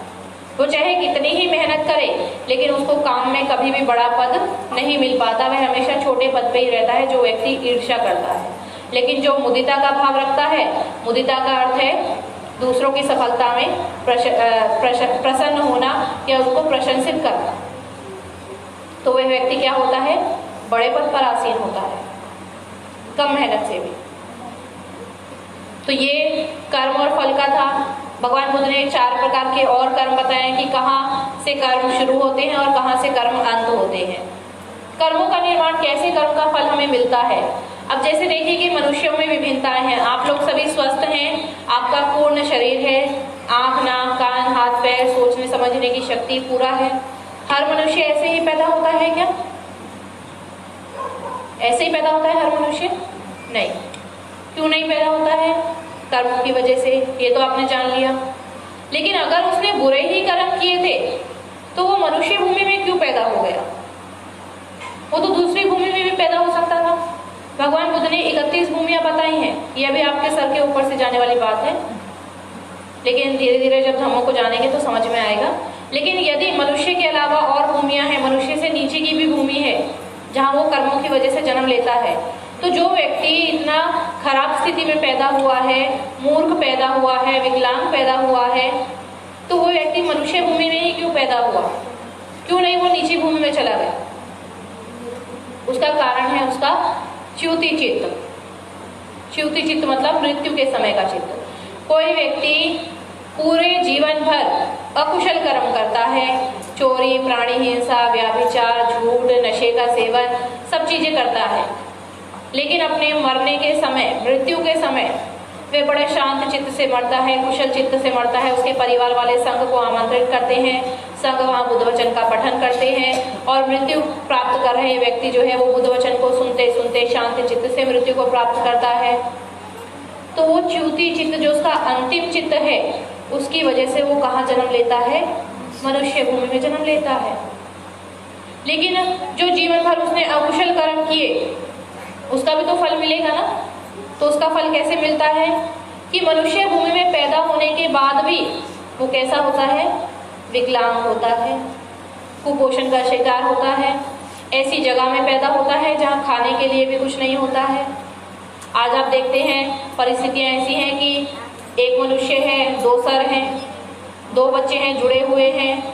वो चाहे कितनी ही मेहनत करे, लेकिन उसको काम में कभी भी बड़ा पद नहीं मिल पाता। वह हमेशा छोटे पद पे ही रहता है, जो व्यक्ति ईर्ष्या करता है। लेकिन जो मुदिता का भाव रखता है, मुदिता का अर्थ है दूसरों की सफलता में प्रसन्न होना या उसको प्रशंसित करना, तो वह व्यक्ति क्या होता है? बड़े पद पर आसीन होता है, कम मेहनत से भी। तो ये कर्म और फल का था। भगवान बुद्ध ने 4 प्रकार के और कर्म बताए कि कहाँ से कर्म शुरू होते हैं और कहाँ से कर्म अंत होते हैं। कर्मों का निर्माण कैसे, कर्म का फल हमें मिलता है। अब जैसे देखिए कि मनुष्यों में विभिन्नताएं हैं। आप लोग सभी स्वस्थ हैं, आपका पूर्ण शरीर है, आंख, नाक, कान, हाथ, पैर, सोचने समझने की शक्ति पूरा है। हर मनुष्य ऐसे ही पैदा होता है क्या? ऐसे ही पैदा होता है हर मनुष्य? नहीं। क्यों नहीं पैदा होता है? कर्म की वजह से, ये तो आपने जान लिया। लेकिन अगर उसने बुरे ही कर्म किए थे तो वो मनुष्य भूमि में क्यों पैदा हो गया? वो तो दूसरी भूमि में भी पैदा हो सकता था। भगवान बुद्ध ने 31 भूमियां बताई हैं। ये भी आपके सर के ऊपर से जाने वाली बात है, लेकिन धीरे धीरे जब धर्मों को जानेंगे तो समझ में आएगा। लेकिन यदि मनुष्य के अलावा और भूमियां हैं, मनुष्य से नीचे की भी भूमि है जहाँ वो कर्मों की वजह से जन्म लेता है, तो जो व्यक्ति इतना खराब स्थिति में पैदा हुआ है, मूर्ख पैदा हुआ है, विकलांग पैदा हुआ है, तो वो व्यक्ति मनुष्य भूमि में ही क्यों पैदा हुआ? क्यों नहीं वो नीची भूमि में चला गया? उसका कारण है उसका च्युति चित्त। च्युति चित्त मतलब मृत्यु के समय का चित्त। कोई व्यक्ति पूरे जीवन भर अकुशल कर्म करता है, चोरी, प्राणी हिंसा, व्याभिचार, झूठ, नशे का सेवन, सब चीजें करता है, लेकिन अपने मरने के समय, मृत्यु के समय वे बड़े शांत चित्त से मरता है, कुशल चित्त से मरता है। उसके परिवार वाले संघ को आमंत्रित करते हैं, संघ वहाँ बुद्ध वचन का पठन करते हैं, और मृत्यु प्राप्त कर रहे व्यक्ति जो है वो बुद्ध वचन को सुनते सुनते शांत चित्त से मृत्यु को प्राप्त करता है। तो वो च्युति चित्त जो उसका अंतिम चित्त है, उसकी वजह से वो कहाँ जन्म लेता है? मनुष्य भूमि में जन्म लेता है। लेकिन जो जीवन भर उसने अकुशल कर्म किए, उसका भी तो फल मिलेगा ना। तो उसका फल कैसे मिलता है कि मनुष्य भूमि में पैदा होने के बाद भी वो कैसा होता है? विकलांग होता है, कुपोषण का शिकार होता है, ऐसी जगह में पैदा होता है जहाँ खाने के लिए भी कुछ नहीं होता है। आज आप देखते हैं परिस्थितियाँ ऐसी हैं कि एक मनुष्य है, 2 सर हैं, 2 बच्चे हैं जुड़े हुए हैं,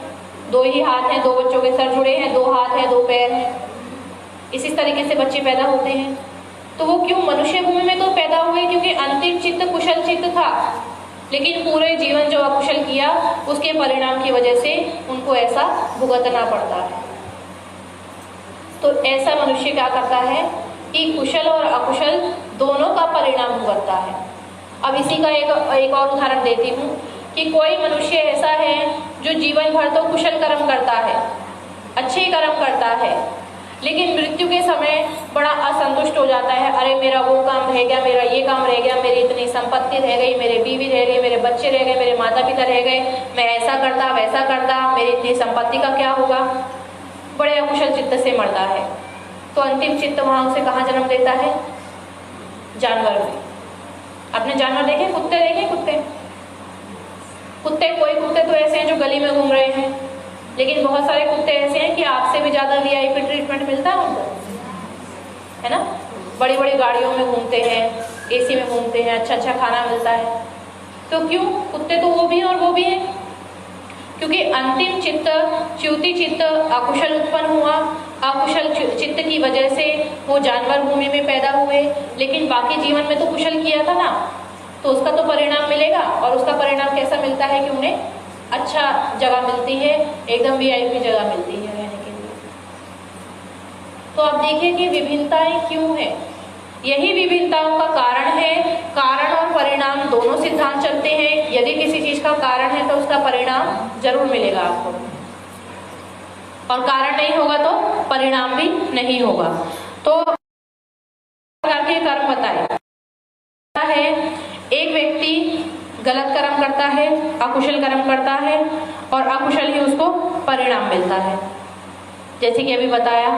2 ही हाथ हैं, 2 बच्चों के सर जुड़े हैं, 2 हाथ हैं, 2 पैर हैं। इसी तरीके से बच्चे पैदा होते हैं। तो वो क्यों मनुष्य भूमि में तो पैदा हुए क्योंकि अंतिम चित्त कुशल चित्त था, लेकिन पूरे जीवन जो अकुशल किया उसके परिणाम की वजह से उनको ऐसा भुगतना पड़ता है। तो ऐसा मनुष्य क्या करता है कि कुशल और अकुशल दोनों का परिणाम भुगतता है। अब इसी का एक और उदाहरण देती हूँ कि कोई मनुष्य ऐसा है जो जीवन भर तो कुशल कर्म करता है, अच्छे कर्म करता है, लेकिन मृत्यु के समय बड़ा असंतुष्ट हो जाता है। अरे मेरा वो काम रह गया, मेरा ये काम रह गया, मेरी इतनी संपत्ति रह गई, मेरे बीवी रह गई, मेरे बच्चे रह गए, मेरे माता पिता रह गए, मैं ऐसा करता वैसा करता, मेरी इतनी संपत्ति का क्या होगा। बड़े अकुशल चित्त से मरता है। तो अंतिम चित्त वहां उसे कहाँ जन्म देता है? जानवर में। आपने जानवर देखे? कुत्ते देखे? कुत्ते कोई कुत्ते तो ऐसे हैं जो गली में घूम रहे हैं, लेकिन बहुत सारे कुत्ते ऐसे हैं कि आपसे भी ज्यादा वीआईपी ट्रीटमेंट मिलता है उनको, है ना। बड़ी बड़ी गाड़ियों में घूमते हैं, एसी में घूमते हैं, अच्छा अच्छा खाना मिलता है। तो क्यों? कुत्ते तो वो भी हैं और वो भी हैं, क्योंकि अंतिम चित्त च्युति चित्त अकुशल उत्पन्न हुआ। अकुशल चित्त की वजह से वो जानवर भूमि में पैदा हुए, लेकिन बाकी जीवन में तो कुशल किया था ना, तो उसका तो परिणाम मिलेगा। और उसका परिणाम कैसा मिलता है कि उन्हें अच्छा जगह मिलती है, एकदम वीआईपी जगह मिलती है रहने के लिए। तो आप देखिए कि विभिन्नताएं क्यों है। यही विभिन्नताओं का कारण है। कारण और परिणाम दोनों सिद्धांत चलते हैं। यदि किसी चीज का कारण है तो उसका परिणाम जरूर मिलेगा आपको, और कारण नहीं होगा तो परिणाम भी नहीं होगा। तो प्रकार के कर्म बताए है। एक व्यक्ति गलत कर्म करता है, अकुशल कर्म करता है, और अकुशल ही उसको परिणाम मिलता है। जैसे कि अभी बताया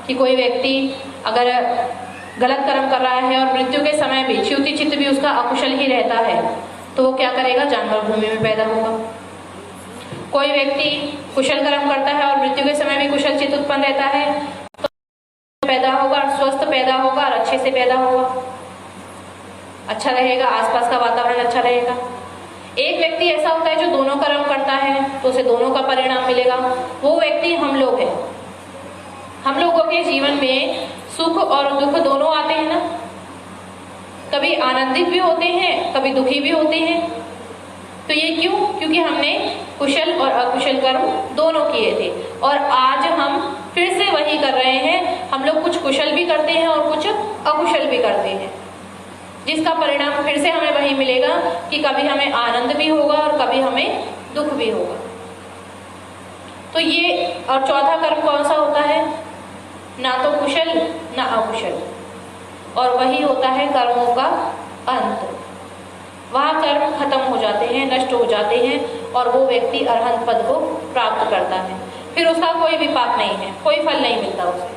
कि कोई व्यक्ति अगर गलत कर्म कर रहा है और मृत्यु के समय भी च्युति चित्त भी उसका अकुशल ही रहता है, तो वो क्या करेगा? जानवर भूमि में पैदा होगा। कोई व्यक्ति कुशल कर्म करता है और मृत्यु के समय भी कुशल चित्त उत्पन्न रहता है, तो पैदा होगा, स्वस्थ पैदा होगा और अच्छे से पैदा होगा, अच्छा रहेगा, आसपास का वातावरण अच्छा रहेगा। एक व्यक्ति ऐसा होता है जो दोनों कर्म करता है, तो उसे दोनों का परिणाम मिलेगा। वो व्यक्ति हम लोग हैं। हम लोगों के जीवन में सुख और दुख दोनों आते हैं ना। कभी आनंदित भी होते हैं, कभी दुखी भी होते हैं। तो ये क्यों? क्योंकि हमने कुशल और अकुशल कर्म दोनों किए थे, और आज हम फिर से वही कर रहे हैं। हम लोग कुछ कुशल भी करते हैं और कुछ अकुशल भी करते हैं, जिसका परिणाम फिर से हमें वही मिलेगा कि कभी हमें आनंद भी होगा और कभी हमें दुख भी होगा। तो ये, और चौथा कर्म कौन सा होता है? ना तो कुशल ना अकुशल, और वही होता है कर्मों का अंत। वहाँ कर्म खत्म हो जाते हैं, नष्ट हो जाते हैं, और वो व्यक्ति अरहंत पद को प्राप्त करता है। फिर उसका कोई विपाक नहीं है, कोई फल नहीं मिलता उसे,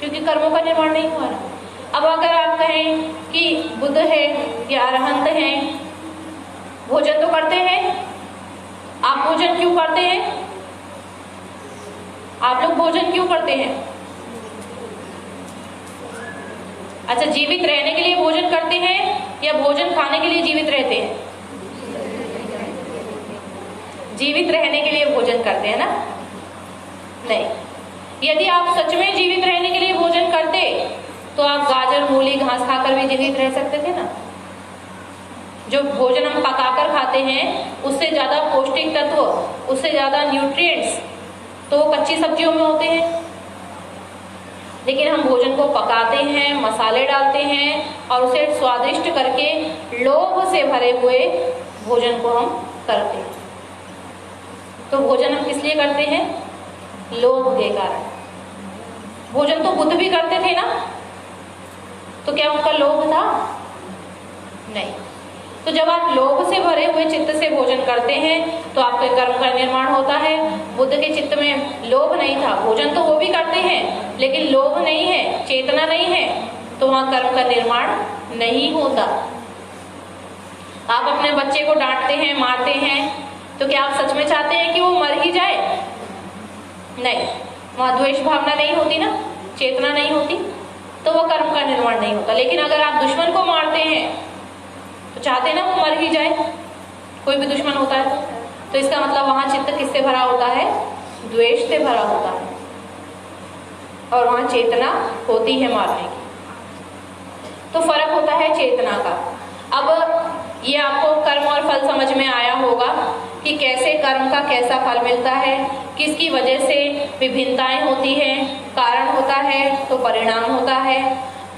क्योंकि कर्मों का निर्माण नहीं हुआ ना। अब अगर आप कहें कि बुद्ध है या अरहंत हैं, भोजन तो करते हैं। आप भोजन क्यों करते हैं? आप लोग भोजन क्यों करते हैं? अच्छा, जीवित रहने के लिए भोजन करते हैं या भोजन खाने के लिए जीवित रहते हैं? जीवित रहने के लिए भोजन करते हैं ना? नहीं। यदि आप सच में जीवित रहने के लिए भोजन करते तो आप गाजर मूली घास खाकर भी जीवित रह सकते थे ना। जो भोजन हम पकाकर खाते हैं उससे ज्यादा पौष्टिक तत्व, उससे ज्यादा न्यूट्रिएंट्स तो वो कच्ची सब्जियों में होते हैं। लेकिन हम भोजन को पकाते हैं, मसाले डालते हैं और उसे स्वादिष्ट करके लोभ से भरे हुए भोजन को हम करते हैं। तो भोजन हम किस लिए करते हैं? लोभ के कारण। भोजन तो बुद्ध भी करते थे ना, तो क्या उनका लोभ था? नहीं। तो जब आप लोभ से भरे हुए चित्त से भोजन करते हैं तो आपके कर्म का निर्माण होता है। बुद्ध के चित्त में लोभ नहीं था, भोजन तो वो भी करते हैं लेकिन लोभ नहीं है, चेतना नहीं है, तो वहां कर्म का निर्माण नहीं होता। आप अपने बच्चे को डांटते हैं, मारते हैं, तो क्या आप सच में चाहते हैं कि वो मर ही जाए? नहीं, वहां द्वेष भावना नहीं होती ना, चेतना नहीं होती, तो वो कर्म का निर्माण नहीं होता। लेकिन अगर आप दुश्मन को मारते हैं तो चाहते ना वो मर ही जाए, कोई भी दुश्मन होता है तो इसका मतलब वहां चित्त किससे भरा होता है? द्वेष से भरा होता है। और वहाँ चेतना होती है मारने की। तो फर्क होता है चेतना का। अब ये आपको कर्म और फल समझ में आया होगा कि कैसे कर्म का कैसा फल मिलता है, किसकी वजह से विभिन्नताएं होती हैं, कारण होता है तो परिणाम होता है।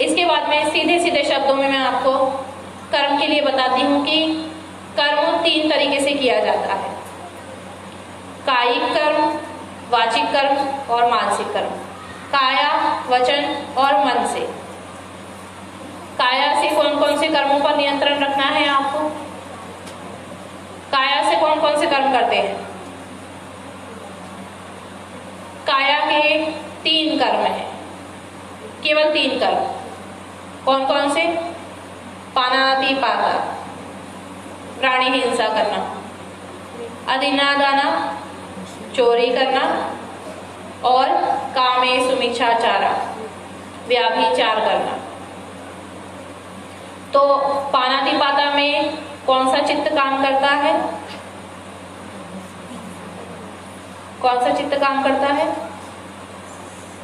इसके बाद में सीधे सीधे शब्दों में मैं आपको कर्म के लिए बताती हूँ कि कर्म 3 तरीके से किया जाता है, कायिक कर्म, वाचिक कर्म और मानसिक कर्म। काया, वचन और मन से। काया से कौन कौन से कर्मों पर नियंत्रण रखना है आपको? काया से कौन कौन से कर्म करते हैं? काया के 3 कर्म हैं, केवल 3 कर्म। कौन कौन से? पानातिपाता, प्राणी हिंसा करना, अधिनादाना, चोरी करना, और कामेषु मिच्छाचारा, व्याभिचार करना। तो पानातिपाता में कौन सा चित्त काम करता है? कौन सा चित्त काम करता है?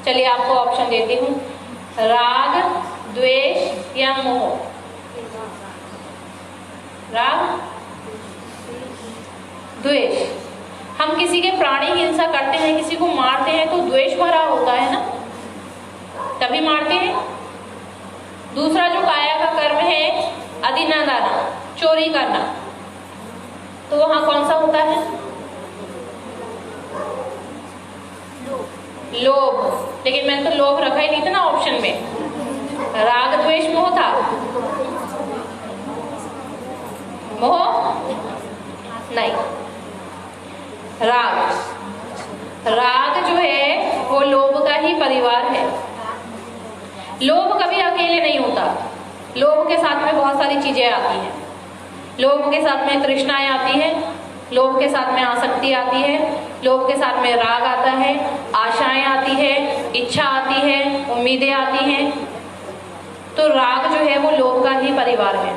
चलिए आपको ऑप्शन देती हूँ, राग, द्वेष या मोह। राग, द्वेष। हम किसी के प्राणी हिंसा करते हैं, किसी को मारते हैं तो द्वेष भरा होता है ना, तभी मारते हैं। दूसरा जो काया का कर्म है, अधिनादाना, चोरी करना, तो वहां कौन सा होता है? लोभ। लेकिन मैंने तो लोभ रखा ही नहीं था ना ऑप्शन में, राग द्वेष मोह था। मोह नहीं, राग। राग जो है वो लोभ का ही परिवार है। लोभ कभी अकेले नहीं होता, लोभ के साथ में बहुत सारी चीजें आती हैं। लोभ के साथ में तृष्णाएं आती है, लोभ के साथ में आसक्ति आती है, लोभ के साथ में राग आता है, आशाएं आती है, इच्छा आती है, उम्मीदें आती हैं। तो राग जो है वो लोभ का ही परिवार है।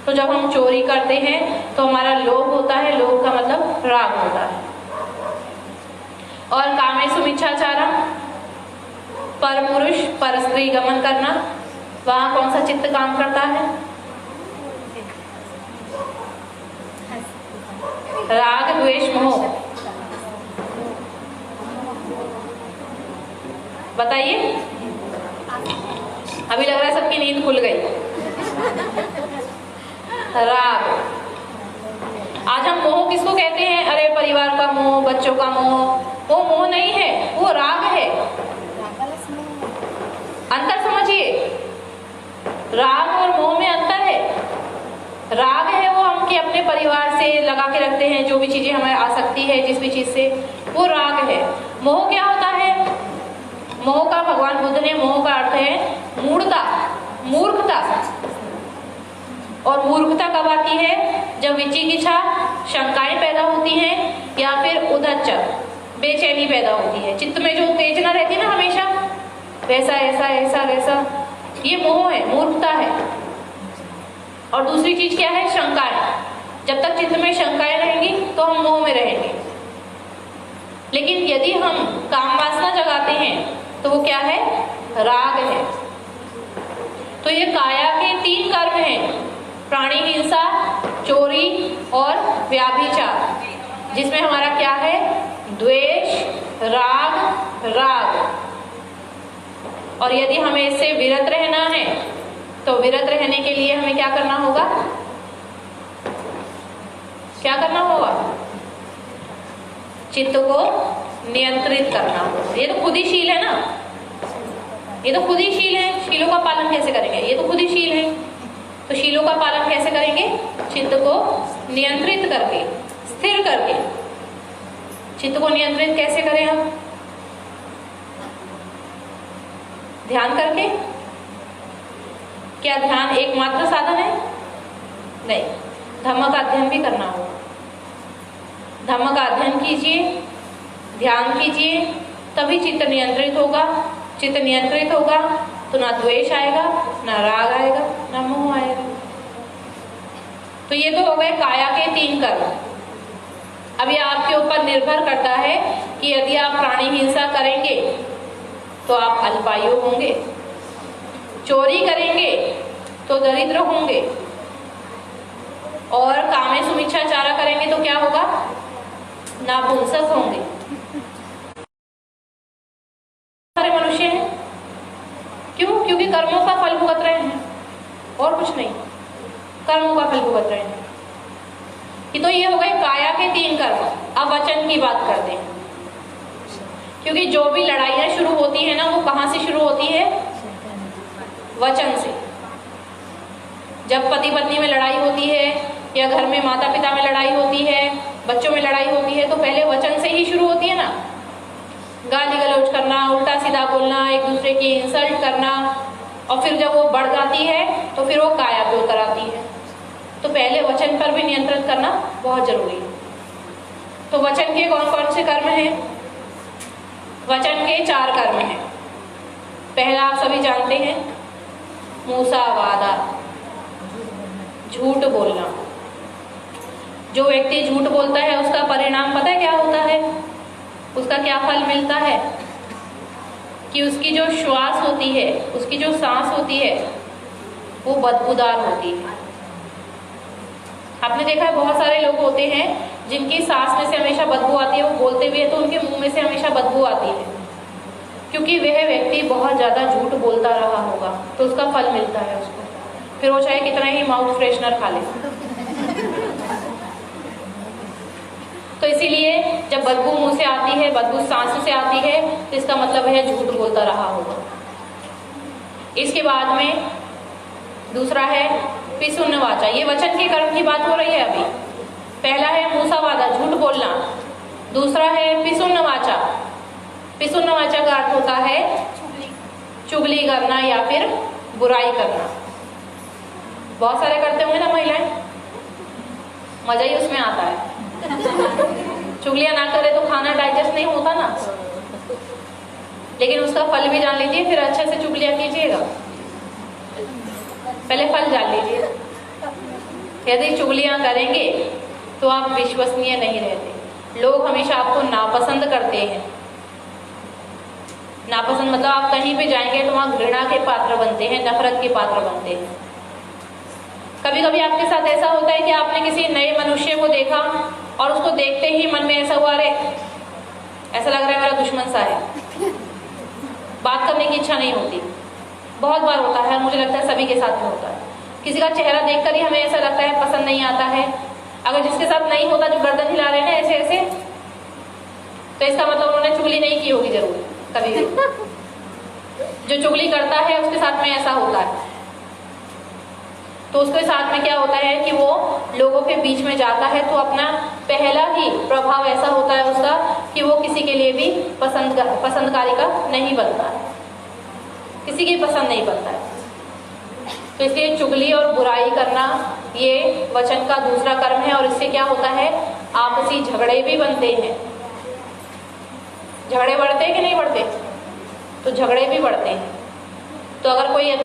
तो जब हम चोरी करते हैं तो हमारा लोभ होता है, लोभ का मतलब राग होता है। और कामेषु मिच्छाचारा, पर पुरुष पर स्त्री गमन करना, वहां कौन सा चित्त काम करता है? राग, द्वेष, मोह। बताइए, अभी लग रहा है सबकी नींद खुल गई। राग। आज हम मोह किसको कहते हैं? अरे परिवार का मोह, बच्चों का मोह। वो मोह नहीं है, वो राग है। अंतर समझिए, राग और मोह में अंतर है। राग है वो हम के अपने परिवार से लगा के रखते हैं, जो भी चीजें हमें आसक्ति है जिस भी चीज से, वो राग है। मोह क्या होता है? मोह का भगवान बुद्ध ने मोह का अर्थ है मूढ़ता, मूर्खता। और मूर्खता कब आती है? जब विचिकित्सा, शंकाएं पैदा होती हैं, या फिर उद्धच्च, बेचैनी पैदा होती है। चित्त में जो उत्तेजना रहती है ना हमेशा, वैसा ऐसा ऐसा वैसा, ये मोह है, मूर्खता है। और दूसरी चीज क्या है? शंकाएं। जब तक चित्त में शंकाएं रहेंगी तो हम मोह में रहेंगे। लेकिन यदि हम काम वासना जगाते हैं तो वो क्या है? राग है। तो ये काया के 3 कर्म हैं, प्राणी हिंसा, चोरी और व्याभिचार, जिसमें हमारा क्या है? द्वेष, राग, राग। और यदि हमें इससे विरत रहना है तो विरत रहने के लिए हमें क्या करना होगा? क्या करना होगा? चित्त को नियंत्रित करना होगा। ये तो खुद ही शील है ना, ये तो खुद ही शील है। शीलों का पालन कैसे करेंगे? ये तो खुद ही शील है। तो शीलों का पालन कैसे करेंगे? चित्त को नियंत्रित करके, स्थिर करके। चित्त को नियंत्रित कैसे करें हम? ध्यान करके। क्या ध्यान एकमात्र साधन है? नहीं, धम्म का अध्ययन भी करना होगा। धम्म का अध्ययन कीजिए, ध्यान कीजिए, तभी चित्त नियंत्रित होगा। चित्त नियंत्रित होगा तो ना द्वेष आएगा, ना राग आएगा, ना मोह आएगा। तो ये तो हो गए काया के 3 कर्म। अब ये आपके ऊपर निर्भर करता है कि यदि आप प्राणी हिंसा करेंगे तो आप अल्पायु होंगे, चोरी करेंगे तो दरिद्र होंगे, और कामेषु मिच्छाचारा करेंगे तो क्या होगा? नापुंसक होंगे। सारे मनुष्य हैं, क्यों? क्योंकि कर्मों का फल भुगत रहे हैं, और कुछ नहीं, कर्मों का फल भुगत रहे हैं। कि तो ये हो गए काया के 3 कर्म। अब वचन की बात करते हैं, क्योंकि जो भी लड़ाइयाँ शुरू होती है ना, वो कहाँ से शुरू होती है? वचन से। जब पति पत्नी में लड़ाई होती है, या घर में माता पिता में लड़ाई होती है, बच्चों में लड़ाई होती है, तो पहले वचन से ही शुरू होती है ना। गाली गलौज करना, उल्टा सीधा बोलना, एक दूसरे की इंसल्ट करना, और फिर जब वो बढ़ जाती है तो फिर वो काया पे उतर आती है। तो पहले वचन पर भी नियंत्रण करना बहुत जरूरी है। तो वचन के कौन कौन से कर्म हैं? वचन के 4 कर्म हैं। पहला आप सभी जानते हैं, मूसावादा, झूठ बोलना। जो व्यक्ति झूठ बोलता है उसका परिणाम पता है क्या होता है? उसका क्या फल मिलता है? कि उसकी जो श्वास होती है, उसकी जो सांस होती है, वो बदबूदार होती है। आपने देखा है बहुत सारे लोग होते हैं जिनकी सांस में से हमेशा बदबू आती है, वो बोलते भी है तो उनके मुंह में से हमेशा बदबू आती है, क्योंकि वह व्यक्ति बहुत ज़्यादा झूठ बोलता रहा होगा, तो उसका फल मिलता है उसको। फिर वो चाहे कितना ही माउथ फ्रेशनर खा ले। तो इसीलिए जब बदबू मुंह से आती है, बदबू सांस से आती है, तो इसका मतलब है झूठ बोलता रहा होगा। इसके बाद में दूसरा है पिसुन्न वाचा। ये वचन के कर्म की बात हो रही है अभी। पहला है मूसावादा, झूठ बोलना। दूसरा है पिसुन्न वाचा। पिसुन्न वाचा का अर्थ होता है चुगली करना या फिर बुराई करना। बहुत सारे करते होंगे ना महिलाएं, मजा ही उसमें आता है। चुगलियां ना करे तो खाना डाइजेस्ट नहीं होता ना, लेकिन उसका फल भी जान लीजिए, फिर अच्छे से चुगलियां कीजिएगा। पहले फल जान लीजिए। यदि चुगलियां करेंगे तो आप विश्वसनीय नहीं रहते। लोग हमेशा आपको नापसंद करते हैं। नापसंद मतलब आप कहीं भी जाएंगे तो वहां घृणा के पात्र बनते हैं, नफरत के पात्र बनते हैं। कभी कभी आपके साथ ऐसा होता है कि आपने किसी नए मनुष्य को देखा और उसको देखते ही मन में ऐसा हुआ, अरे ऐसा लग रहा है मेरा दुश्मन सा है, बात करने की इच्छा नहीं होती। बहुत बार होता है, मुझे लगता है सभी के साथ में होता है। किसी का चेहरा देखकर ही हमें ऐसा लगता है पसंद नहीं आता है। अगर जिसके साथ नहीं होता, जो गर्दन हिला रहे हैं ना ऐसे ऐसे, तो इसका मतलब उन्होंने चुगली नहीं की होगी जरूर कभी भी। जो चुगली करता है उसके साथ में ऐसा होता है। तो उसके साथ में क्या होता है कि वो लोगों के बीच में जाता है तो अपना पहला ही प्रभाव ऐसा होता है उसका कि वो किसी के लिए भी पसंदकारी का नहीं बनता है, किसी की पसंद नहीं बनता है। तो इसलिए चुगली और बुराई करना ये वचन का दूसरा कर्म है, और इससे क्या होता है, आपसी झगड़े भी बनते हैं। झगड़े बढ़ते हैं कि नहीं बढ़ते? तो झगड़े भी बढ़ते हैं। तो अगर कोई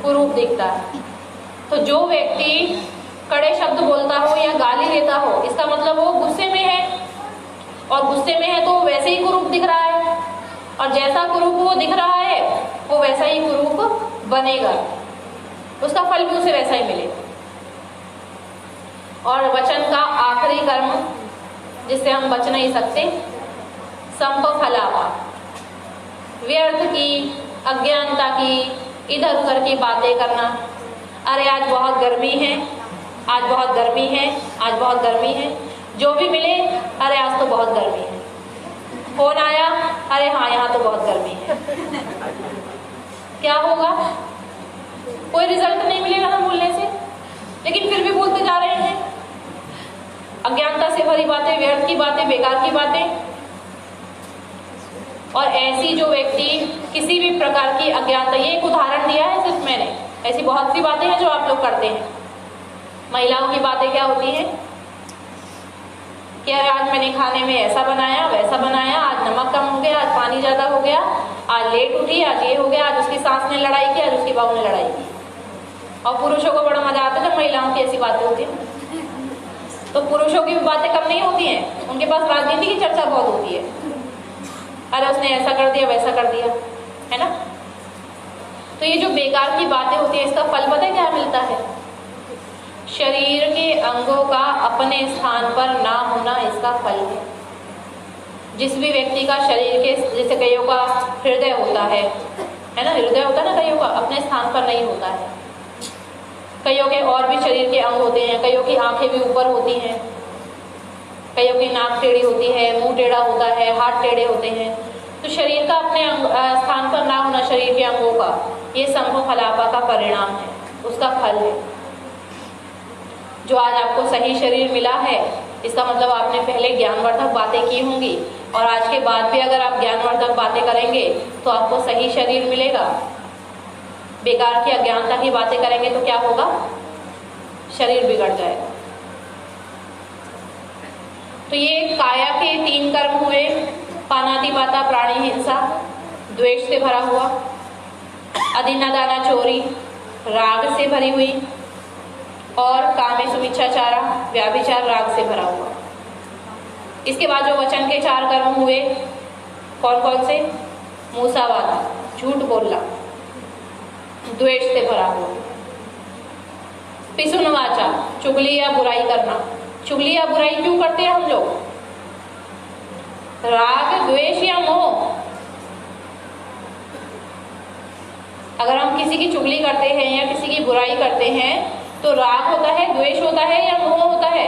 कुरूप दिखता है तो जो व्यक्ति कड़े शब्द बोलता हो या गाली देता हो, इसका मतलब वो गुस्से में है, और गुस्से में है तो वैसे ही कुरूप दिख रहा है, और जैसा कुरूप वो दिख रहा है वो वैसा ही कुरूप बनेगा, उसका फल भी उसे वैसा ही मिलेगा। और वचन का आखिरी कर्म जिससे हम बच नहीं सकते, संपफलावा, व्यर्थ की, अज्ञानता की, इधर उधर की बातें करना। अरे आज बहुत गर्मी है, आज बहुत गर्मी है, आज बहुत गर्मी है। जो भी मिले, अरे आज तो बहुत गर्मी है। फोन आया, अरे हाँ यहाँ तो बहुत गर्मी है। क्या होगा? कोई रिजल्ट नहीं मिलेगा ना बोलने से, लेकिन फिर भी बोलते जा रहे हैं। अज्ञानता से भरी बातें, व्यर्थ की बातें, बेकार की बातें। और ऐसी जो व्यक्ति किसी भी प्रकार की अज्ञानता, ये एक उदाहरण दिया है सिर्फ मैंने, ऐसी बहुत सी बातें हैं जो आप लोग करते हैं। महिलाओं की बातें क्या होती हैं कि अरे आज मैंने खाने में ऐसा बनाया, वैसा बनाया, आज नमक कम हो गया, आज पानी ज्यादा हो गया, आज लेट उठी, आज ये हो गया, आज उसकी सास ने लड़ाई की, आज उसकी बहू ने लड़ाई की। और पुरुषों को बड़ा मजा आता है जब महिलाओं की ऐसी बातें होती हैं। तो पुरुषों की बातें कम नहीं होती हैं, उनके पास राजनीति की चर्चा बहुत होती है। अरे उसने ऐसा कर दिया, वैसा कर दिया, है ना। तो ये जो बेकार की बातें होती है, इसका फल पता है क्या मिलता है? शरीर के अंगों का अपने स्थान पर ना होना इसका फल है। जिस भी व्यक्ति का शरीर के, जैसे कईयों का हृदय होता है ना, हृदय होता है ना कईयों का, अपने स्थान पर नहीं होता है। कईयों के और भी शरीर के अंग होते हैं, कईयों की आंखें भी ऊपर होती हैं, कईयों की नाक टेढ़ी होती है, मुंह टेढ़ा होता है, हाथ टेढ़े होते हैं। तो शरीर का अपने स्थान पर ना होना, शरीर के अंगों का, ये संभव फलापा का परिणाम है, उसका फल है। जो आज आपको सही शरीर मिला है, इसका मतलब आपने पहले ज्ञानवर्धक बातें की होंगी, और आज के बाद भी अगर आप ज्ञानवर्धक बातें करेंगे तो आपको सही शरीर मिलेगा। बेकार की अज्ञानता की बातें करेंगे तो क्या होगा? शरीर बिगड़ जाएगा। तो ये काया के 3 कर्म हुए, पानातिपाता, प्राणी हिंसा, द्वेष से भरा हुआ, अधीनादाना, चोरी, राग से भरी हुई, और कामेषु मिच्छाचारा, व्याभिचार, राग से भरा हुआ। इसके बाद जो वचन के 4 कर्म हुए, कौन कौन से? मूसावादा, झूठ बोलना, द्वेष से भरा हुआ, पिसुनवाचा, चुगली या बुराई करना। चुगली या बुराई क्यों करते हैं हम लोग? राग, द्वेष या मोह। अगर हम किसी की चुगली करते हैं या किसी की बुराई करते हैं तो राग होता है, द्वेष होता है या मोह होता है?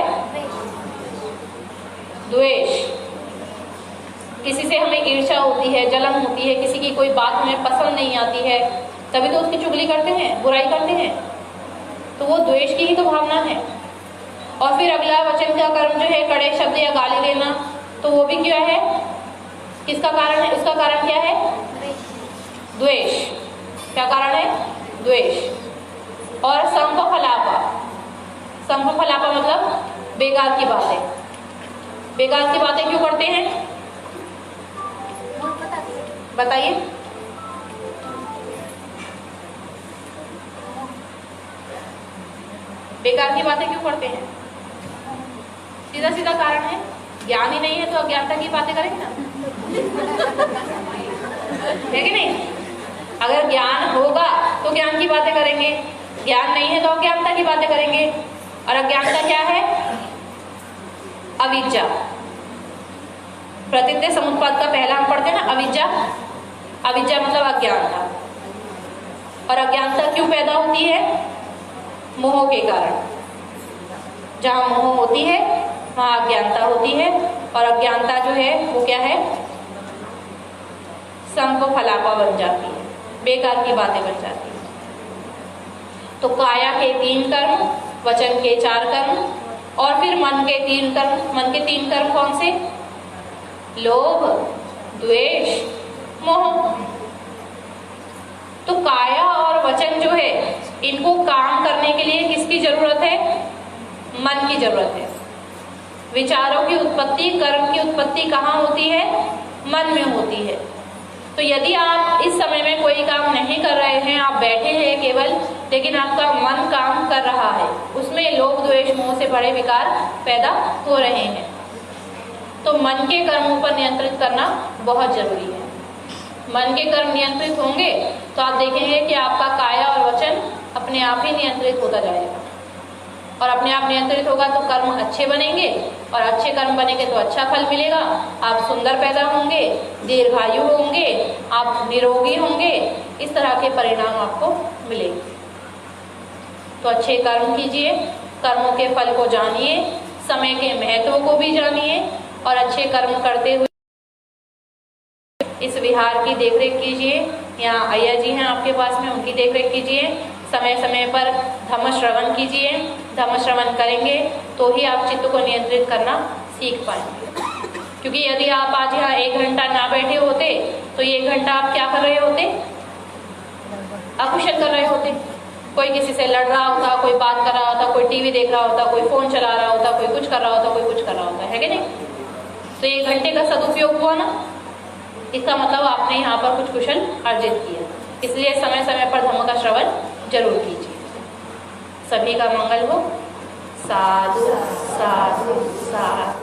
द्वेष। किसी से हमें ईर्ष्या होती है, जलन होती है, किसी की कोई बात हमें पसंद नहीं आती है, तभी तो उसकी चुगली करते हैं, बुराई करते हैं। तो वो द्वेष की ही तो भावना है। और फिर अगला वचन का कर्म जो है, कड़े शब्द या गाली देना, तो वो भी क्या है? किसका कारण है? उसका कारण क्या है? द्वेष। क्या कारण है? द्वेष। और संभफलापा। संभफलापा मतलब बेकार की बातें। बेकार की बातें क्यों करते हैं? बताइए। बेकार की बातें क्यों करते हैं? सीधा सीधा कारण है, ज्ञान ही नहीं है तो अज्ञानता की बातें करेंगे ना, है कि नहीं? अगर ज्ञान होगा तो ज्ञान की बातें करेंगे, ज्ञान नहीं है तो अज्ञानता की बातें करेंगे। और अज्ञानता क्या है? अविद्या। प्रत्यय समुत्पाद का पहला हम पढ़ते हैं ना, अविद्या। अविद्या मतलब अज्ञानता। और अज्ञानता क्यों पैदा होती है? मोह के कारण। जहां मोह होती है वहां अज्ञानता होती है, और अज्ञानता जो है वो क्या है? संभफलापा बन जाती है, बेकार की बातें बन जाती है। तो काया के 3 कर्म, वचन के 4 कर्म, और फिर मन के 3 कर्म। मन के 3 कर्म कौन से? लोभ, द्वेष, मोह। तो काया और वचन जो है, इनको काम करने के लिए किसकी जरूरत है? मन की जरूरत है। विचारों की उत्पत्ति, कर्म की उत्पत्ति कहाँ होती है? मन में होती है। तो यदि आप इस समय में कोई काम नहीं कर रहे हैं, आप बैठे हैं केवल, लेकिन आपका मन काम कर रहा है, उसमें लोभ, द्वेष, मोह से बड़े विकार पैदा हो रहे हैं, तो मन के कर्मों पर नियंत्रित करना बहुत जरूरी है। मन के कर्म नियंत्रित होंगे तो आप देखेंगे कि आपका काया और वचन अपने आप ही नियंत्रित होता जाएगा, और अपने आप नियंत्रित होगा तो कर्म अच्छे बनेंगे, और अच्छे कर्म बनेंगे तो अच्छा फल मिलेगा। आप सुंदर पैदा होंगे, दीर्घायु होंगे, आप निरोगी होंगे, इस तरह के परिणाम आपको मिलेंगे। तो अच्छे कर्म कीजिए, कर्मों के फल को जानिए, समय के महत्व को भी जानिए, और अच्छे कर्म करते हुए इस विहार की देखरेख कीजिए। यहाँ अय्या जी हैं आपके पास में, उनकी देखरेख कीजिए। समय समय पर धम्म श्रवण कीजिए। धम्म श्रवण करेंगे तो ही आप चित्त को नियंत्रित करना सीख पाएंगे। क्योंकि यदि आप आज यहाँ 1 घंटा ना बैठे होते तो ये 1 घंटा आप क्या कर रहे होते? अकुशल कर रहे होते। कोई किसी से लड़ रहा होता, कोई बात कर रहा होता, कोई टीवी देख रहा होता, कोई फोन चला रहा होता, कोई कुछ कर रहा होता, कोई कुछ कर रहा होता, है कि नहीं? तो 1 घंटे का सदुपयोग हुआ ना, इसका मतलब आपने यहाँ पर कुछ कुशल अर्जित किया। इसलिए समय समय पर धम्म का श्रवण जरूर कीजिए। सभी का मंगल हो। साधु साधु साधु।